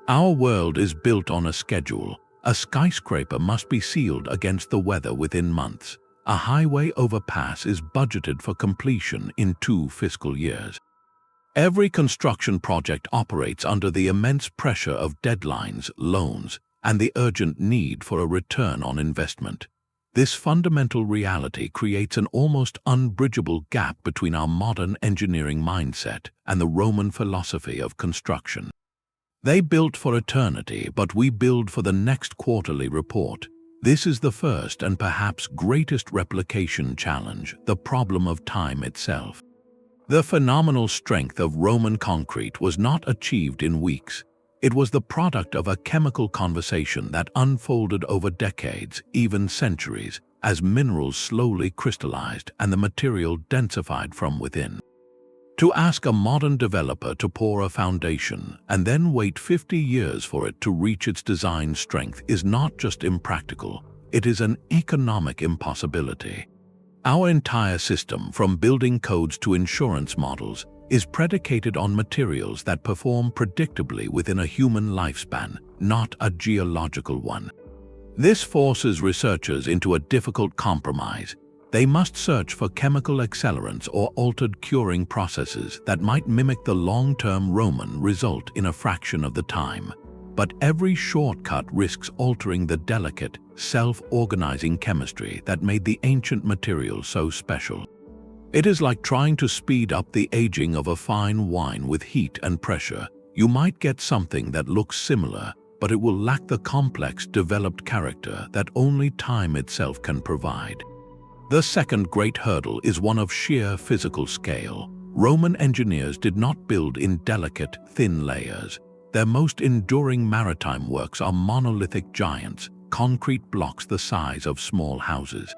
Speaker 1: Our world is built on a schedule. A skyscraper must be sealed against the weather within months. A highway overpass is budgeted for completion in 2 fiscal years. Every construction project operates under the immense pressure of deadlines, loans, and the urgent need for a return on investment. This fundamental reality creates an almost unbridgeable gap between our modern engineering mindset and the Roman philosophy of construction. They built for eternity, but we build for the next quarterly report. This is the first and perhaps greatest replication challenge, the problem of time itself. The phenomenal strength of Roman concrete was not achieved in weeks. It was the product of a chemical conversation that unfolded over decades, even centuries, as minerals slowly crystallized and the material densified from within. To ask a modern developer to pour a foundation and then wait 50 years for it to reach its design strength is not just impractical, it is an economic impossibility. Our entire system, from building codes to insurance models, is predicated on materials that perform predictably within a human lifespan, not a geological one. This forces researchers into a difficult compromise. They must search for chemical accelerants or altered curing processes that might mimic the long-term Roman result in a fraction of the time. But every shortcut risks altering the delicate, self-organizing chemistry that made the ancient material so special. It is like trying to speed up the aging of a fine wine with heat and pressure. You might get something that looks similar, but it will lack the complex, developed character that only time itself can provide. The second great hurdle is one of sheer physical scale. Roman engineers did not build in delicate, thin layers. Their most enduring maritime works are monolithic giants, concrete blocks the size of small houses.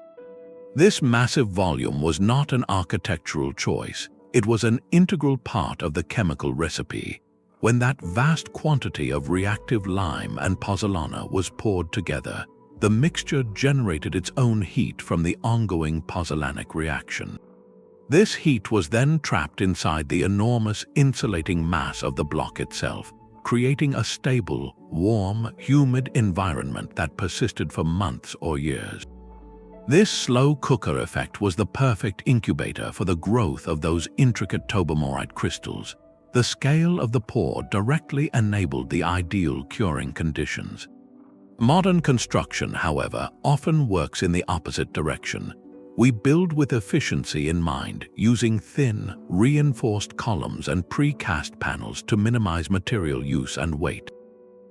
Speaker 1: This massive volume was not an architectural choice. It was an integral part of the chemical recipe. When that vast quantity of reactive lime and pozzolana was poured together, the mixture generated its own heat from the ongoing pozzolanic reaction. This heat was then trapped inside the enormous insulating mass of the block itself, creating a stable, warm, humid environment that persisted for months or years. This slow cooker effect was the perfect incubator for the growth of those intricate tobamorite crystals. The scale of the pour directly enabled the ideal curing conditions. Modern construction, however, often works in the opposite direction. We build with efficiency in mind, using thin, reinforced columns and precast panels to minimize material use and weight.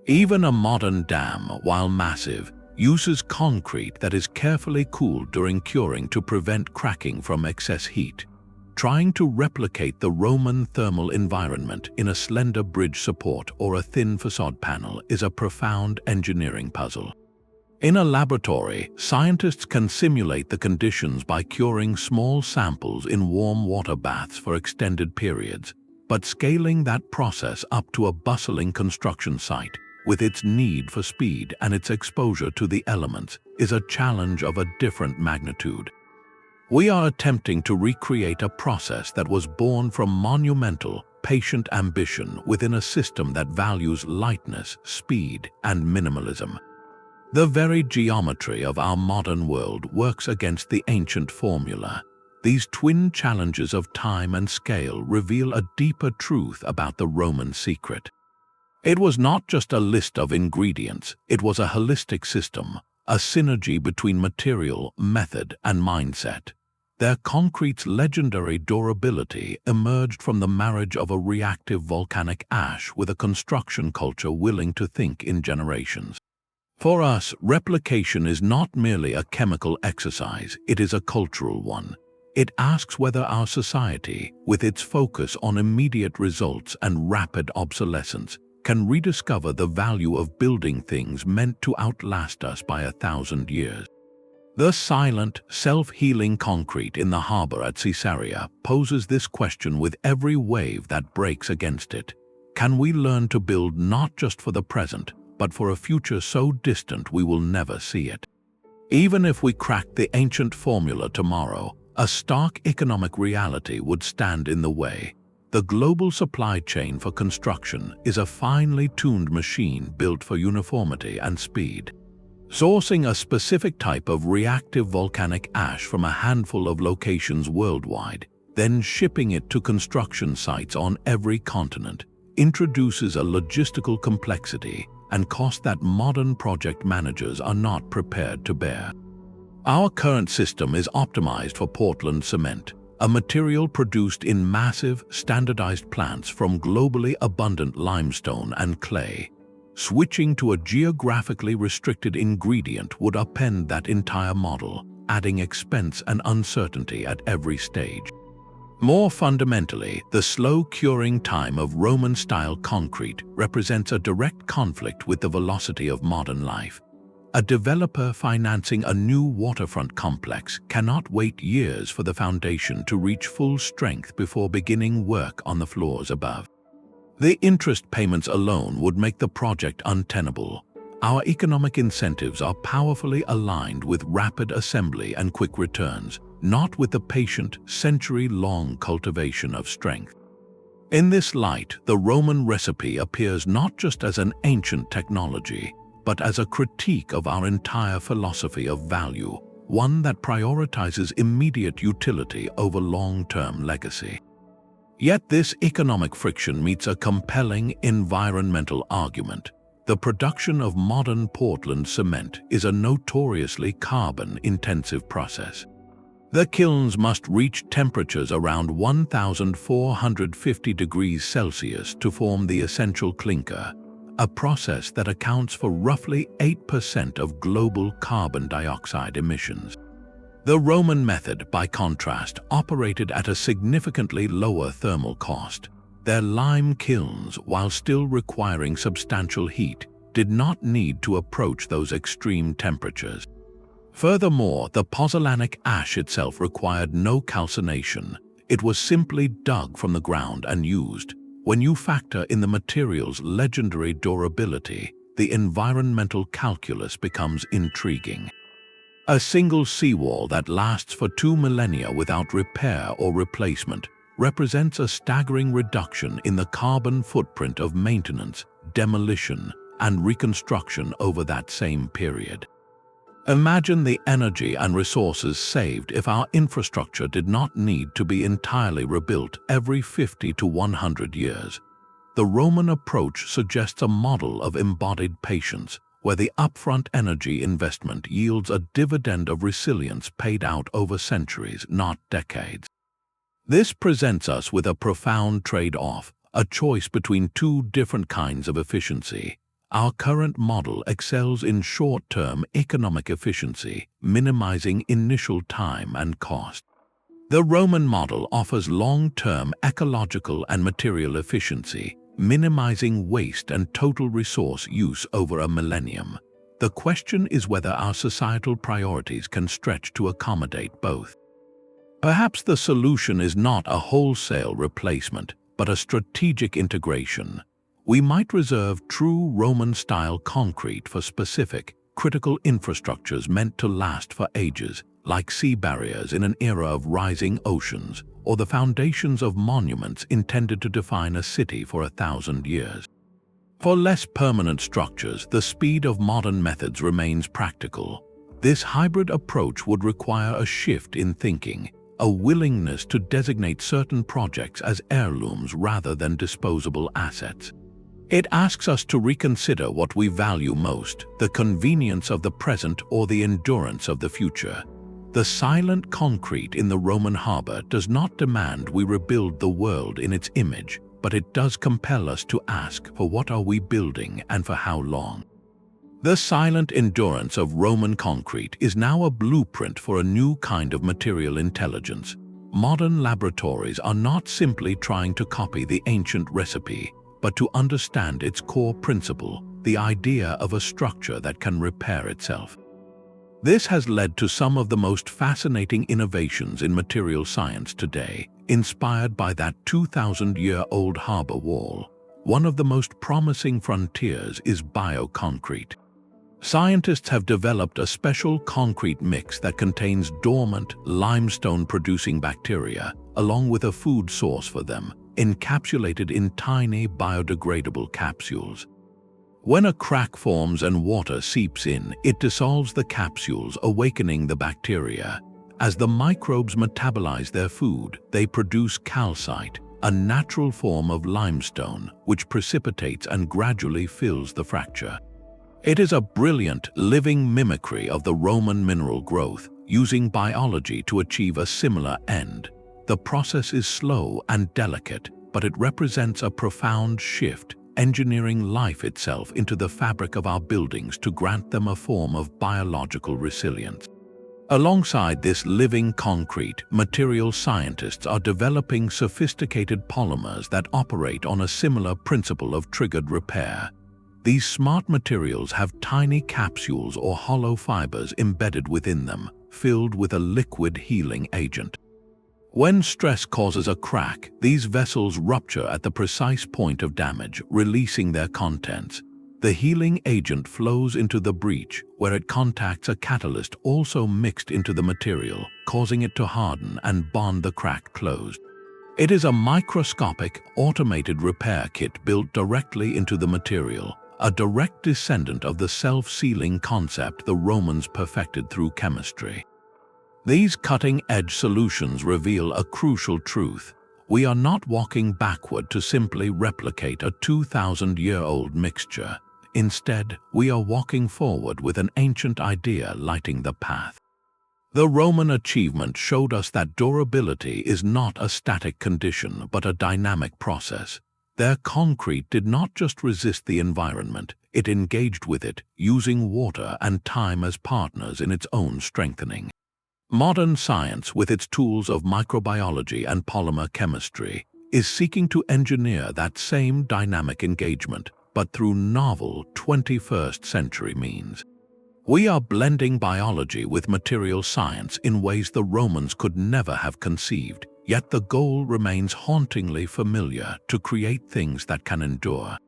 Speaker 1: Even a modern dam, while massive, uses concrete that is carefully cooled during curing to prevent cracking from excess heat. Trying to replicate the Roman thermal environment in a slender bridge support or a thin facade panel is a profound engineering puzzle. In a laboratory, scientists can simulate the conditions by curing small samples in warm water baths for extended periods, but scaling that process up to a bustling construction site, with its need for speed and its exposure to the elements, is a challenge of a different magnitude. We are attempting to recreate a process that was born from monumental, patient ambition within a system that values lightness, speed, and minimalism. The very geometry of our modern world works against the ancient formula. These twin challenges of time and scale reveal a deeper truth about the Roman secret. It was not just a list of ingredients, it was a holistic system, a synergy between material, method, and mindset. Their concrete's legendary durability emerged from the marriage of a reactive volcanic ash with a construction culture willing to think in generations. For us, replication is not merely a chemical exercise, it is a cultural one. It asks whether our society, with its focus on immediate results and rapid obsolescence, can rediscover the value of building things meant to outlast us by 1,000 years. The silent, self-healing concrete in the harbor at Caesarea poses this question with every wave that breaks against it. Can we learn to build not just for the present, but for a future so distant we will never see it? Even if we cracked the ancient formula tomorrow, a stark economic reality would stand in the way. The global supply chain for construction is a finely tuned machine built for uniformity and speed. Sourcing a specific type of reactive volcanic ash from a handful of locations worldwide, then shipping it to construction sites on every continent, introduces a logistical complexity and cost that modern project managers are not prepared to bear. Our current system is optimized for Portland cement, a material produced in massive, standardized plants from globally abundant limestone and clay. Switching to a geographically restricted ingredient would upend that entire model, adding expense and uncertainty at every stage. More fundamentally, the slow curing time of Roman-style concrete represents a direct conflict with the velocity of modern life. A developer financing a new waterfront complex cannot wait years for the foundation to reach full strength before beginning work on the floors above. The interest payments alone would make the project untenable. Our economic incentives are powerfully aligned with rapid assembly and quick returns, not with the patient, century-long cultivation of strength. In this light, the Roman recipe appears not just as an ancient technology, but as a critique of our entire philosophy of value, one that prioritizes immediate utility over long-term legacy. Yet this economic friction meets a compelling environmental argument. The production of modern Portland cement is a notoriously carbon-intensive process. The kilns must reach temperatures around 1,450 degrees Celsius to form the essential clinker, a process that accounts for roughly 8% of global carbon dioxide emissions. The Roman method, by contrast, operated at a significantly lower thermal cost. Their lime kilns, while still requiring substantial heat, did not need to approach those extreme temperatures. Furthermore, the pozzolanic ash itself required no calcination. It was simply dug from the ground and used. When you factor in the material's legendary durability, the environmental calculus becomes intriguing. A single seawall that lasts for 2 millennia without repair or replacement represents a staggering reduction in the carbon footprint of maintenance, demolition, and reconstruction over that same period. Imagine the energy and resources saved if our infrastructure did not need to be entirely rebuilt every 50 to 100 years. The Roman approach suggests a model of embodied patience, where the upfront energy investment yields a dividend of resilience paid out over centuries, not decades. This presents us with a profound trade-off, a choice between two different kinds of efficiency. Our current model excels in short-term economic efficiency, minimizing initial time and cost. The Roman model offers long-term ecological and material efficiency, minimizing waste and total resource use over a millennium. The question is whether our societal priorities can stretch to accommodate both. Perhaps the solution is not a wholesale replacement, but a strategic integration. We might reserve true Roman-style concrete for specific, critical infrastructures meant to last for ages, like sea barriers in an era of rising oceans, or the foundations of monuments intended to define a city for 1,000 years. For less permanent structures, the speed of modern methods remains practical. This hybrid approach would require a shift in thinking, a willingness to designate certain projects as heirlooms rather than disposable assets. It asks us to reconsider what we value most, the convenience of the present or the endurance of the future. The silent concrete in the Roman harbor does not demand we rebuild the world in its image, but it does compel us to ask, for what are we building and for how long? The silent endurance of Roman concrete is now a blueprint for a new kind of material intelligence. Modern laboratories are not simply trying to copy the ancient recipe, but to understand its core principle, the idea of a structure that can repair itself. This has led to some of the most fascinating innovations in material science today, inspired by that 2,000-year-old harbor wall. One of the most promising frontiers is bioconcrete. Scientists have developed a special concrete mix that contains dormant, limestone-producing bacteria, along with a food source for them, encapsulated in tiny biodegradable capsules. When a crack forms and water seeps in, it dissolves the capsules, awakening the bacteria. As the microbes metabolize their food, they produce calcite, a natural form of limestone, which precipitates and gradually fills the fracture. It is a brilliant, living mimicry of the Roman mineral growth, using biology to achieve a similar end. The process is slow and delicate, but it represents a profound shift, engineering life itself into the fabric of our buildings to grant them a form of biological resilience. Alongside this living concrete, material scientists are developing sophisticated polymers that operate on a similar principle of triggered repair. These smart materials have tiny capsules or hollow fibers embedded within them, filled with a liquid healing agent. When stress causes a crack, these vessels rupture at the precise point of damage, releasing their contents. The healing agent flows into the breach, where it contacts a catalyst also mixed into the material, causing it to harden and bond the crack closed. It is a microscopic, automated repair kit built directly into the material, a direct descendant of the self-sealing concept the Romans perfected through chemistry. These cutting-edge solutions reveal a crucial truth. We are not walking backward to simply replicate a 2,000-year-old mixture. Instead, we are walking forward with an ancient idea lighting the path. The Roman achievement showed us that durability is not a static condition but a dynamic process. Their concrete did not just resist the environment, it engaged with it, using water and time as partners in its own strengthening. Modern science, with its tools of microbiology and polymer chemistry, is seeking to engineer that same dynamic engagement, but through novel 21st century means. We are blending biology with material science in ways the Romans could never have conceived, yet the goal remains hauntingly familiar: to create things that can endure.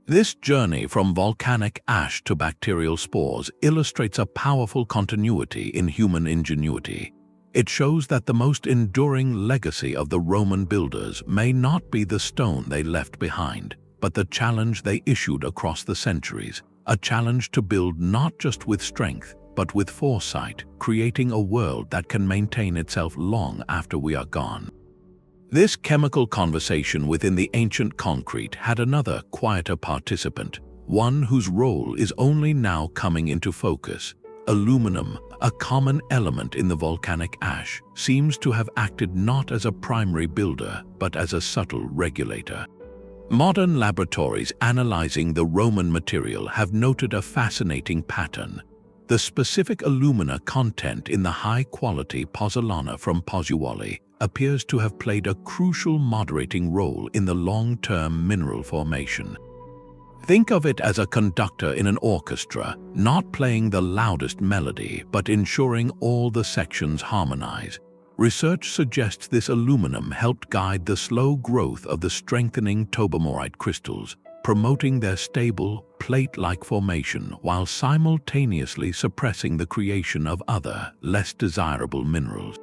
Speaker 1: This journey from volcanic ash to bacterial spores illustrates a powerful continuity in human ingenuity. It shows that the most enduring legacy of the Roman builders may not be the stone they left behind, but the challenge they issued across the centuries, a challenge to build not just with strength, but with foresight, creating a world that can maintain itself long after we are gone. This chemical conversation within the ancient concrete had another, quieter participant, one whose role is only now coming into focus. Aluminum, a common element in the volcanic ash, seems to have acted not as a primary builder, but as a subtle regulator. Modern laboratories analyzing the Roman material have noted a fascinating pattern. The specific alumina content in the high-quality Pozzolana from Pozzuoli appears to have played a crucial moderating role in the long-term mineral formation. Think of it as a conductor in an orchestra, not playing the loudest melody, but ensuring all the sections harmonize. Research suggests this aluminum helped guide the slow growth of the strengthening tobamorite crystals, promoting their stable, plate-like formation while simultaneously suppressing the creation of other, less desirable minerals.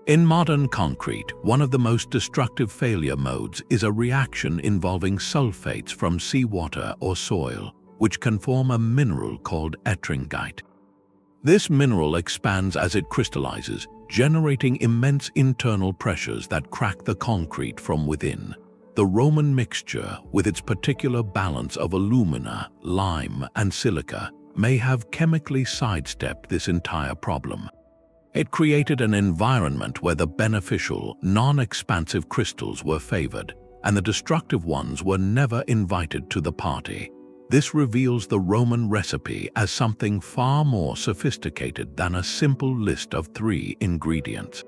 Speaker 1: In modern concrete, one of the most destructive failure modes is a reaction involving sulfates from seawater or soil, which can form a mineral called ettringite. This mineral expands as it crystallizes, generating immense internal pressures that crack the concrete from within. The Roman mixture, with its particular balance of alumina, lime, and silica, may have chemically sidestepped this entire problem. It created an environment where the beneficial, non-expansive crystals were favored, and the destructive ones were never invited to the party. This reveals the Roman recipe as something far more sophisticated than a simple list of 3 ingredients.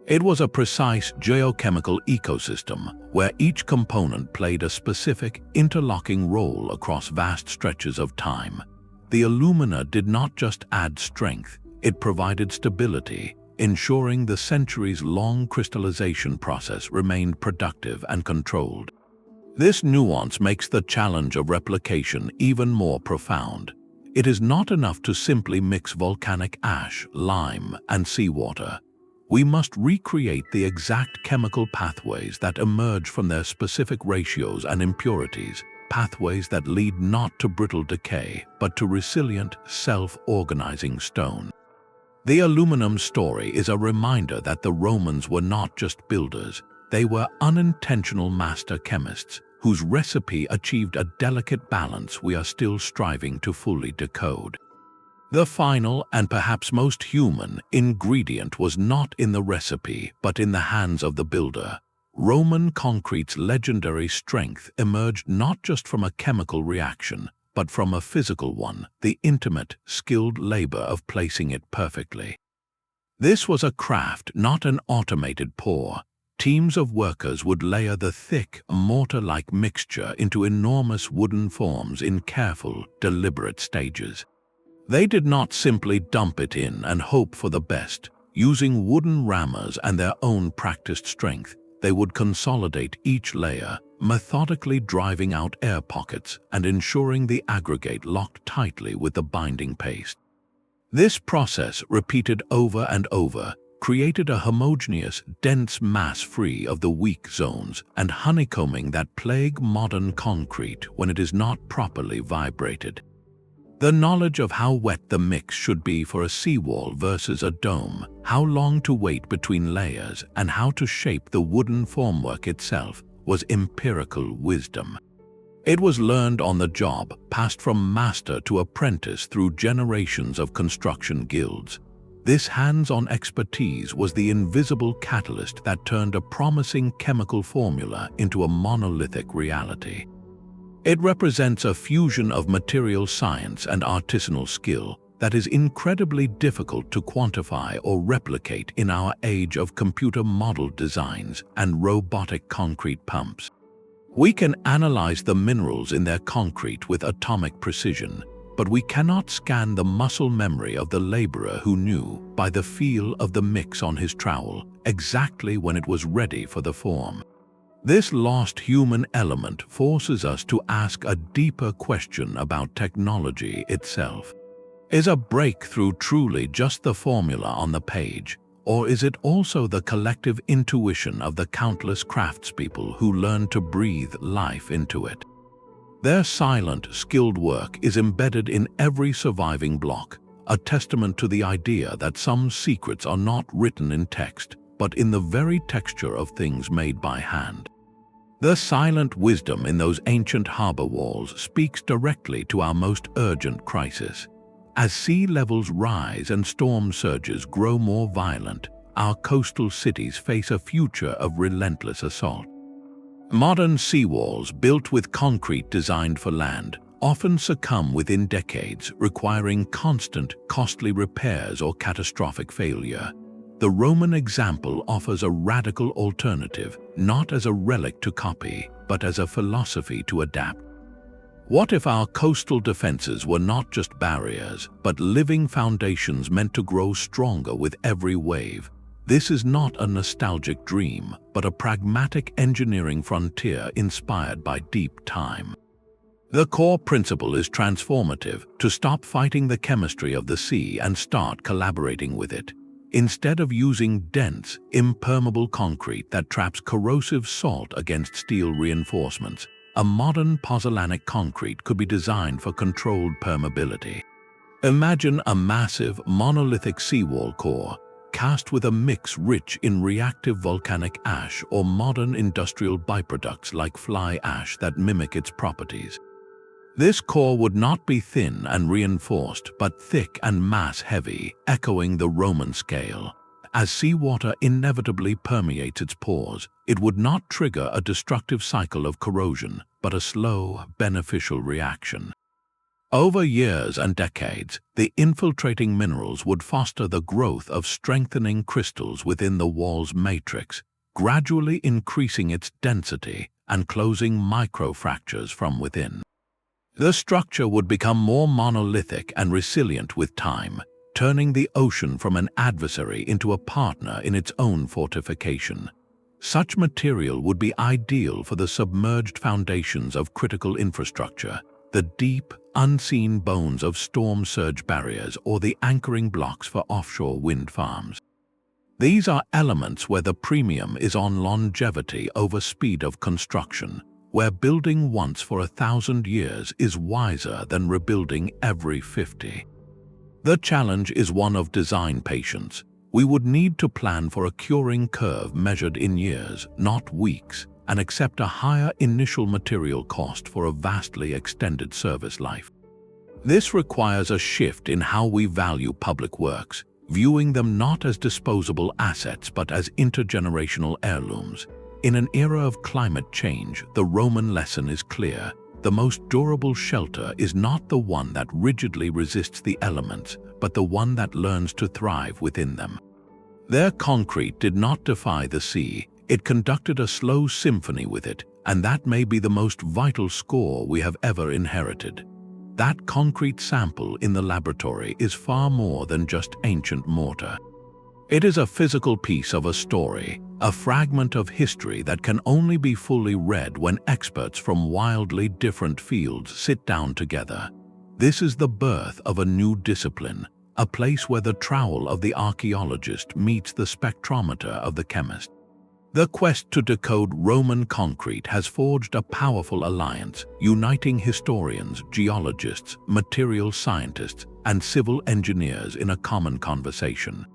Speaker 1: It was a precise geochemical ecosystem where each component played a specific, interlocking role across vast stretches of time. The alumina did not just add strength, it provided stability, ensuring the centuries-long crystallization process remained productive and controlled. This nuance makes the challenge of replication even more profound. It is not enough to simply mix volcanic ash, lime, and seawater. We must recreate the exact chemical pathways that emerge from their specific ratios and impurities, pathways that lead not to brittle decay, but to resilient, self-organizing stone. The aluminum story is a reminder that the Romans were not just builders, they were unintentional master chemists, whose recipe achieved a delicate balance we are still striving to fully decode. The final and perhaps most human ingredient was not in the recipe, but in the hands of the builder. Roman concrete's legendary strength emerged not just from a chemical reaction, but from a physical one, the intimate, skilled labor of placing it perfectly. This was a craft, not an automated pour. Teams of workers would layer the thick, mortar-like mixture into enormous wooden forms in careful, deliberate stages. They did not simply dump it in and hope for the best. Using wooden rammers and their own practiced strength, they would consolidate each layer, methodically driving out air pockets and ensuring the aggregate locked tightly with the binding paste. This process, repeated over and over, created a homogeneous, dense mass free of the weak zones and honeycombing that plague modern concrete when it is not properly vibrated. The knowledge of how wet the mix should be for a seawall versus a dome, how long to wait between layers, and how to shape the wooden formwork itself was empirical wisdom. It was learned on the job, passed from master to apprentice through generations of construction guilds. This hands-on expertise was the invisible catalyst that turned a promising chemical formula into a monolithic reality. It represents a fusion of material science and artisanal skill that is incredibly difficult to quantify or replicate in our age of computer model designs and robotic concrete pumps. We can analyze the minerals in their concrete with atomic precision, but we cannot scan the muscle memory of the laborer who knew, by the feel of the mix on his trowel, exactly when it was ready for the form. This lost human element forces us to ask a deeper question about technology itself. Is a breakthrough truly just the formula on the page, or is it also the collective intuition of the countless craftspeople who learned to breathe life into it? Their silent, skilled work is embedded in every surviving block, a testament to the idea that some secrets are not written in text, but in the very texture of things made by hand. The silent wisdom in those ancient harbor walls speaks directly to our most urgent crisis. As sea levels rise and storm surges grow more violent, our coastal cities face a future of relentless assault. Modern seawalls built with concrete designed for land often succumb within decades, requiring constant, costly repairs or catastrophic failure. The Roman example offers a radical alternative, not as a relic to copy, but as a philosophy to adapt. What if our coastal defenses were not just barriers, but living foundations meant to grow stronger with every wave? This is not a nostalgic dream, but a pragmatic engineering frontier inspired by deep time. The core principle is transformative: to stop fighting the chemistry of the sea and start collaborating with it. Instead of using dense, impermeable concrete that traps corrosive salt against steel reinforcements, a modern pozzolanic concrete could be designed for controlled permeability. Imagine a massive, monolithic seawall core, cast with a mix rich in reactive volcanic ash or modern industrial byproducts like fly ash that mimic its properties. This core would not be thin and reinforced, but thick and mass-heavy, echoing the Roman scale. As seawater inevitably permeates its pores, it would not trigger a destructive cycle of corrosion, but a slow, beneficial reaction. Over years and decades, the infiltrating minerals would foster the growth of strengthening crystals within the wall's matrix, gradually increasing its density and closing microfractures from within. The structure would become more monolithic and resilient with time, turning the ocean from an adversary into a partner in its own fortification. Such material would be ideal for the submerged foundations of critical infrastructure, the deep, unseen bones of storm surge barriers, or the anchoring blocks for offshore wind farms. These are elements where the premium is on longevity over speed of construction, where building once for 1,000 years is wiser than rebuilding every 50. The challenge is one of design patience. We would need to plan for a curing curve measured in years, not weeks, and accept a higher initial material cost for a vastly extended service life. This requires a shift in how we value public works, viewing them not as disposable assets but as intergenerational heirlooms. In an era of climate change, the Roman lesson is clear. The most durable shelter is not the one that rigidly resists the elements, but the one that learns to thrive within them. Their concrete did not defy the sea, it conducted a slow symphony with it, and that may be the most vital score we have ever inherited. That concrete sample in the laboratory is far more than just ancient mortar. It is a physical piece of a story, a fragment of history that can only be fully read when experts from wildly different fields sit down together. This is the birth of a new discipline, a place where the trowel of the archaeologist meets the spectrometer of the chemist. The quest to decode Roman concrete has forged a powerful alliance, uniting historians, geologists, material scientists, and civil engineers in a common conversation.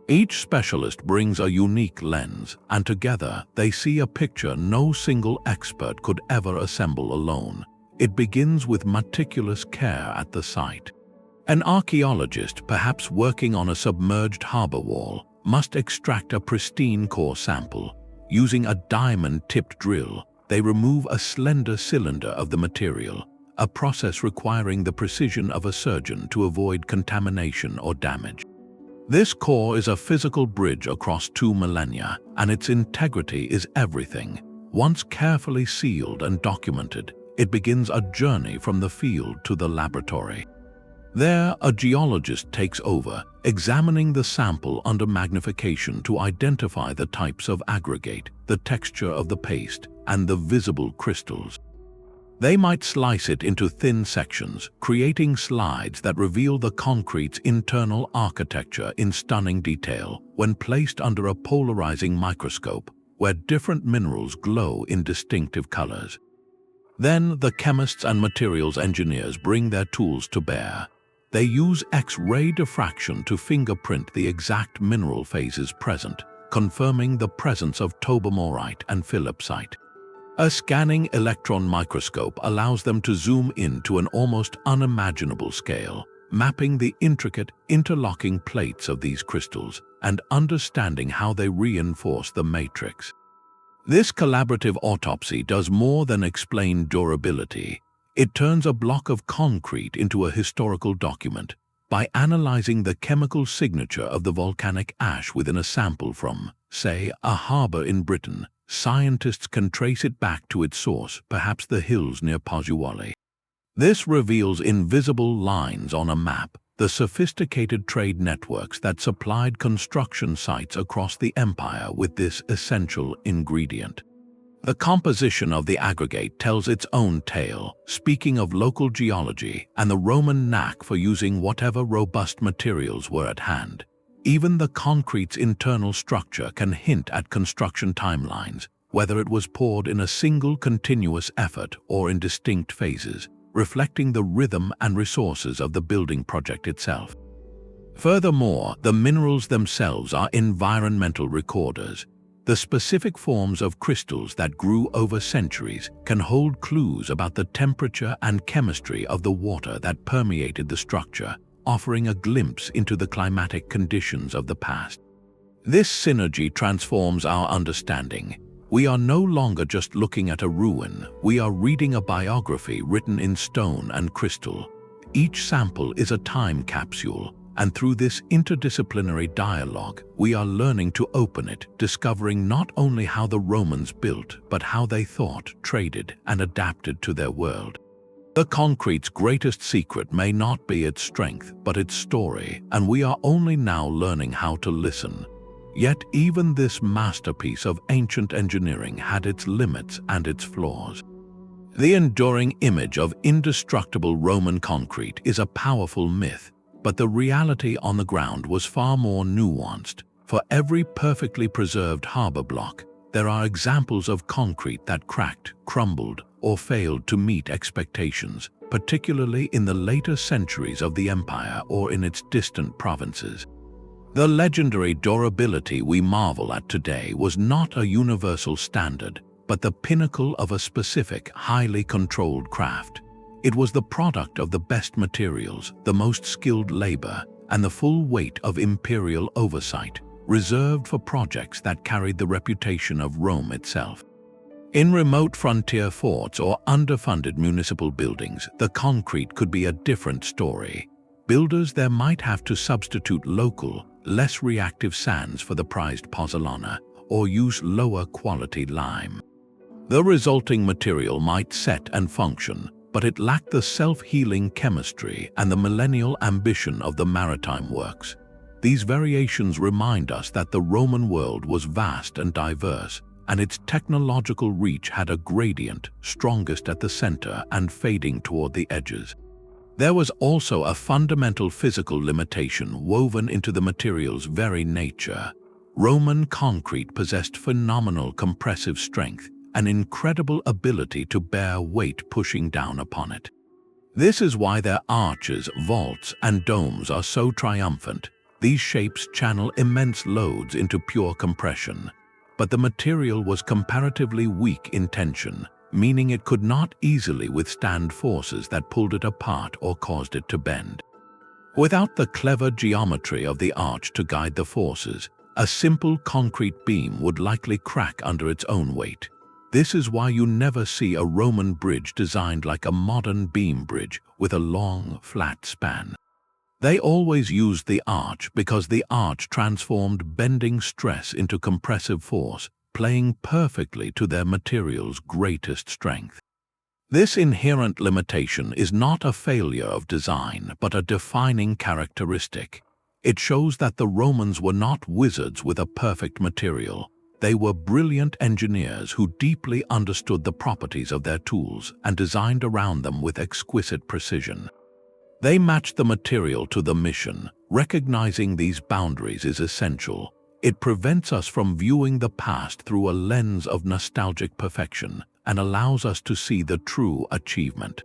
Speaker 1: Each specialist brings a unique lens, and together they see a picture no single expert could ever assemble alone. It begins with meticulous care at the site. An archaeologist, perhaps working on a submerged harbor wall, must extract a pristine core sample. Using a diamond-tipped drill, they remove a slender cylinder of the material, a process requiring the precision of a surgeon to avoid contamination or damage. This core is a physical bridge across 2 millennia, and its integrity is everything. Once carefully sealed and documented, it begins a journey from the field to the laboratory. There, a geologist takes over, examining the sample under magnification to identify the types of aggregate, the texture of the paste, and the visible crystals. They might slice it into thin sections, creating slides that reveal the concrete's internal architecture in stunning detail when placed under a polarizing microscope, where different minerals glow in distinctive colors. Then, the chemists and materials engineers bring their tools to bear. They use X-ray diffraction to fingerprint the exact mineral phases present, confirming the presence of tobermorite and philipsite. A scanning electron microscope allows them to zoom in to an almost unimaginable scale, mapping the intricate, interlocking plates of these crystals and understanding how they reinforce the matrix. This collaborative autopsy does more than explain durability. It turns a block of concrete into a historical document. By analyzing the chemical signature of the volcanic ash within a sample from, say, a harbor in Britain, scientists can trace it back to its source, perhaps the hills near Pozzolana. This reveals invisible lines on a map, the sophisticated trade networks that supplied construction sites across the empire with this essential ingredient. The composition of the aggregate tells its own tale, speaking of local geology and the Roman knack for using whatever robust materials were at hand. Even the concrete's internal structure can hint at construction timelines, whether it was poured in a single continuous effort or in distinct phases, reflecting the rhythm and resources of the building project itself. Furthermore, the minerals themselves are environmental recorders. The specific forms of crystals that grew over centuries can hold clues about the temperature and chemistry of the water that permeated the structure, offering a glimpse into the climatic conditions of the past. This synergy transforms our understanding. We are no longer just looking at a ruin, we are reading a biography written in stone and crystal. Each sample is a time capsule, and through this interdisciplinary dialogue, we are learning to open it, discovering not only how the Romans built, but how they thought, traded, and adapted to their world. The concrete's greatest secret may not be its strength, but its story, and we are only now learning how to listen. Yet even this masterpiece of ancient engineering had its limits and its flaws. The enduring image of indestructible Roman concrete is a powerful myth, but the reality on the ground was far more nuanced. For every perfectly preserved harbor block, there are examples of concrete that cracked, crumbled, or failed to meet expectations, particularly in the later centuries of the empire or in its distant provinces. The legendary durability we marvel at today was not a universal standard, but the pinnacle of a specific, highly controlled craft. It was the product of the best materials, the most skilled labor, and the full weight of imperial oversight, reserved for projects that carried the reputation of Rome itself. In remote frontier forts or underfunded municipal buildings, the concrete could be a different story. Builders there might have to substitute local, less reactive sands for the prized Pozzolana, or use lower quality lime. The resulting material might set and function, but it lacked the self-healing chemistry and the millennial ambition of the maritime works. These variations remind us that the Roman world was vast and diverse, and its technological reach had a gradient, strongest at the center and fading toward the edges. There was also a fundamental physical limitation woven into the material's very nature. Roman concrete possessed phenomenal compressive strength, an incredible ability to bear weight pushing down upon it. This is why their arches, vaults, and domes are so triumphant. These shapes channel immense loads into pure compression. But the material was comparatively weak in tension, meaning it could not easily withstand forces that pulled it apart or caused it to bend. Without the clever geometry of the arch to guide the forces, a simple concrete beam would likely crack under its own weight. This is why you never see a Roman bridge designed like a modern beam bridge with a long, flat span. They always used the arch because the arch transformed bending stress into compressive force, playing perfectly to their material's greatest strength. This inherent limitation is not a failure of design, but a defining characteristic. It shows that the Romans were not wizards with a perfect material. They were brilliant engineers who deeply understood the properties of their tools and designed around them with exquisite precision. They matched the material to the mission. Recognizing these boundaries is essential. It prevents us from viewing the past through a lens of nostalgic perfection and allows us to see the true achievement.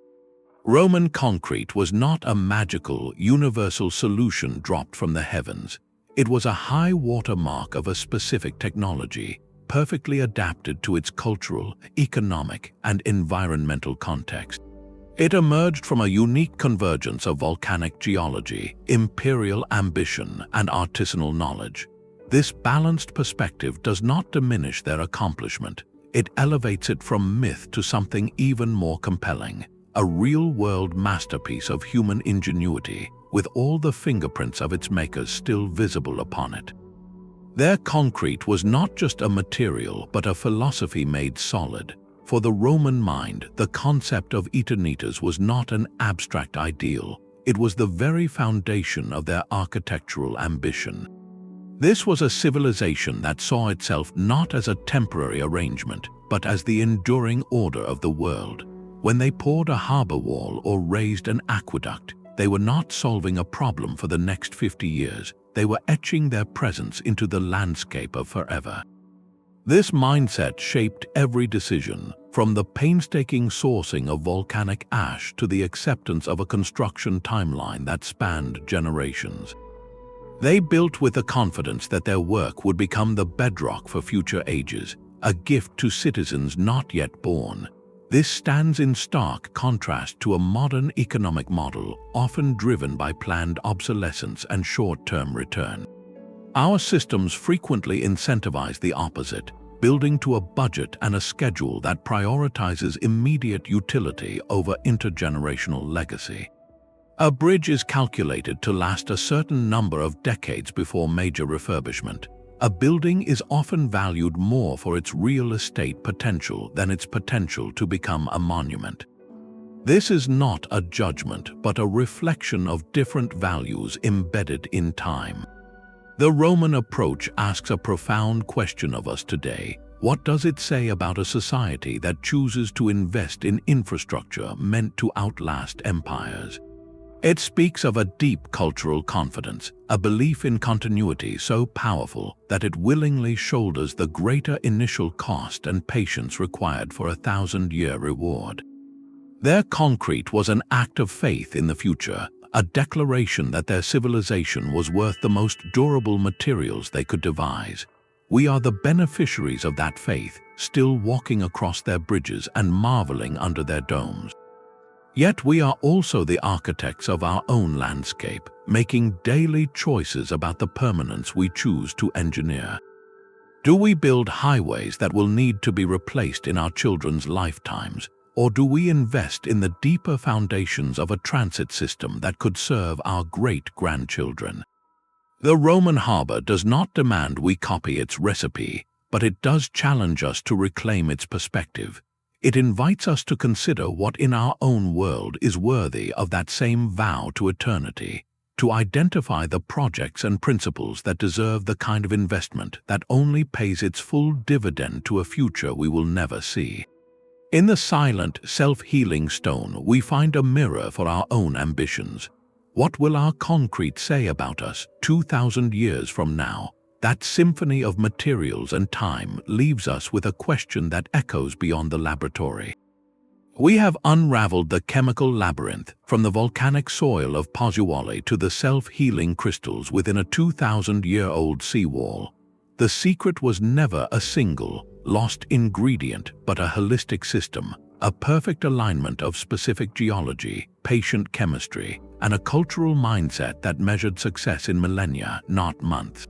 Speaker 1: Roman concrete was not a magical, universal solution dropped from the heavens. It was a high watermark of a specific technology, perfectly adapted to its cultural, economic, and environmental context. It emerged from a unique convergence of volcanic geology, imperial ambition, and artisanal knowledge. This balanced perspective does not diminish their accomplishment. It elevates it from myth to something even more compelling, a real-world masterpiece of human ingenuity, with all the fingerprints of its makers still visible upon it. Their concrete was not just a material, but a philosophy made solid. For the Roman mind, the concept of eternitas was not an abstract ideal. It was the very foundation of their architectural ambition. This was a civilization that saw itself not as a temporary arrangement, but as the enduring order of the world. When they poured a harbor wall or raised an aqueduct, they were not solving a problem for the next 50 years. They were etching their presence into the landscape of forever. This mindset shaped every decision, from the painstaking sourcing of volcanic ash to the acceptance of a construction timeline that spanned generations. They built with the confidence that their work would become the bedrock for future ages, a gift to citizens not yet born. This stands in stark contrast to a modern economic model, often driven by planned obsolescence and short-term return. Our systems frequently incentivize the opposite, building to a budget and a schedule that prioritizes immediate utility over intergenerational legacy. A bridge is calculated to last a certain number of decades before major refurbishment. A building is often valued more for its real estate potential than its potential to become a monument. This is not a judgment, but a reflection of different values embedded in time. The Roman approach asks a profound question of us today. What does it say about a society that chooses to invest in infrastructure meant to outlast empires? It speaks of a deep cultural confidence, a belief in continuity so powerful that it willingly shoulders the greater initial cost and patience required for a 1,000-year reward. Their concrete was an act of faith in the future, a declaration that their civilization was worth the most durable materials they could devise. We are the beneficiaries of that faith, still walking across their bridges and marveling under their domes. Yet we are also the architects of our own landscape, making daily choices about the permanence we choose to engineer. Do we build highways that will need to be replaced in our children's lifetimes? Or do we invest in the deeper foundations of a transit system that could serve our great-grandchildren? The Roman harbor does not demand we copy its recipe, but it does challenge us to reclaim its perspective. It invites us to consider what in our own world is worthy of that same vow to eternity, to identify the projects and principles that deserve the kind of investment that only pays its full dividend to a future we will never see. In the silent, self-healing stone, we find a mirror for our own ambitions. What will our concrete say about us 2,000 years from now? That symphony of materials and time leaves us with a question that echoes beyond the laboratory. We have unraveled the chemical labyrinth, from the volcanic soil of Pozzolana to the self-healing crystals within a 2,000-year-old seawall. The secret was never a single, lost ingredient, but a holistic system, a perfect alignment of specific geology, patient chemistry, and a cultural mindset that measured success in millennia, not months.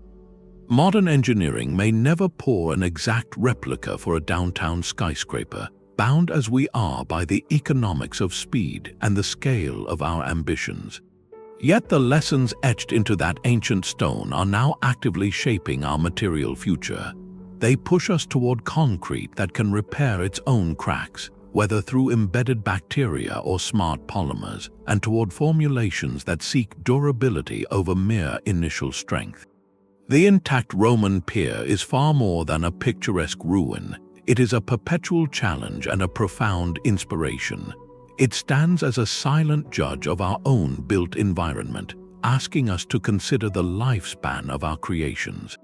Speaker 1: Modern engineering may never pour an exact replica for a downtown skyscraper, bound as we are by the economics of speed and the scale of our ambitions. Yet the lessons etched into that ancient stone are now actively shaping our material future. They push us toward concrete that can repair its own cracks, whether through embedded bacteria or smart polymers, and toward formulations that seek durability over mere initial strength. The intact Roman pier is far more than a picturesque ruin. It is a perpetual challenge and a profound inspiration. It stands as a silent judge of our own built environment, asking us to consider the lifespan of our creations.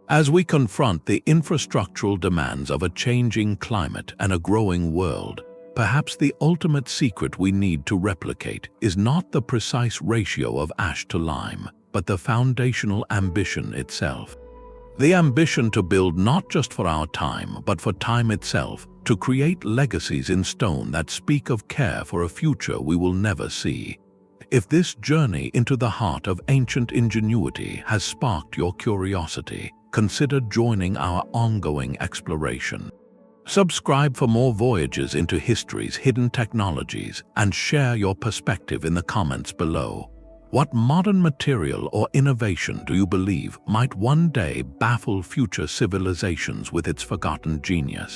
Speaker 1: As we confront the infrastructural demands of a changing climate and a growing world, perhaps the ultimate secret we need to replicate is not the precise ratio of ash to lime, but the foundational ambition itself. The ambition to build not just for our time, but for time itself, to create legacies in stone that speak of care for a future we will never see. If this journey into the heart of ancient ingenuity has sparked your curiosity, consider joining our ongoing exploration. Subscribe for more voyages into history's hidden technologies and share your perspective in the comments below. What modern material or innovation do you believe might one day baffle future civilizations with its forgotten genius?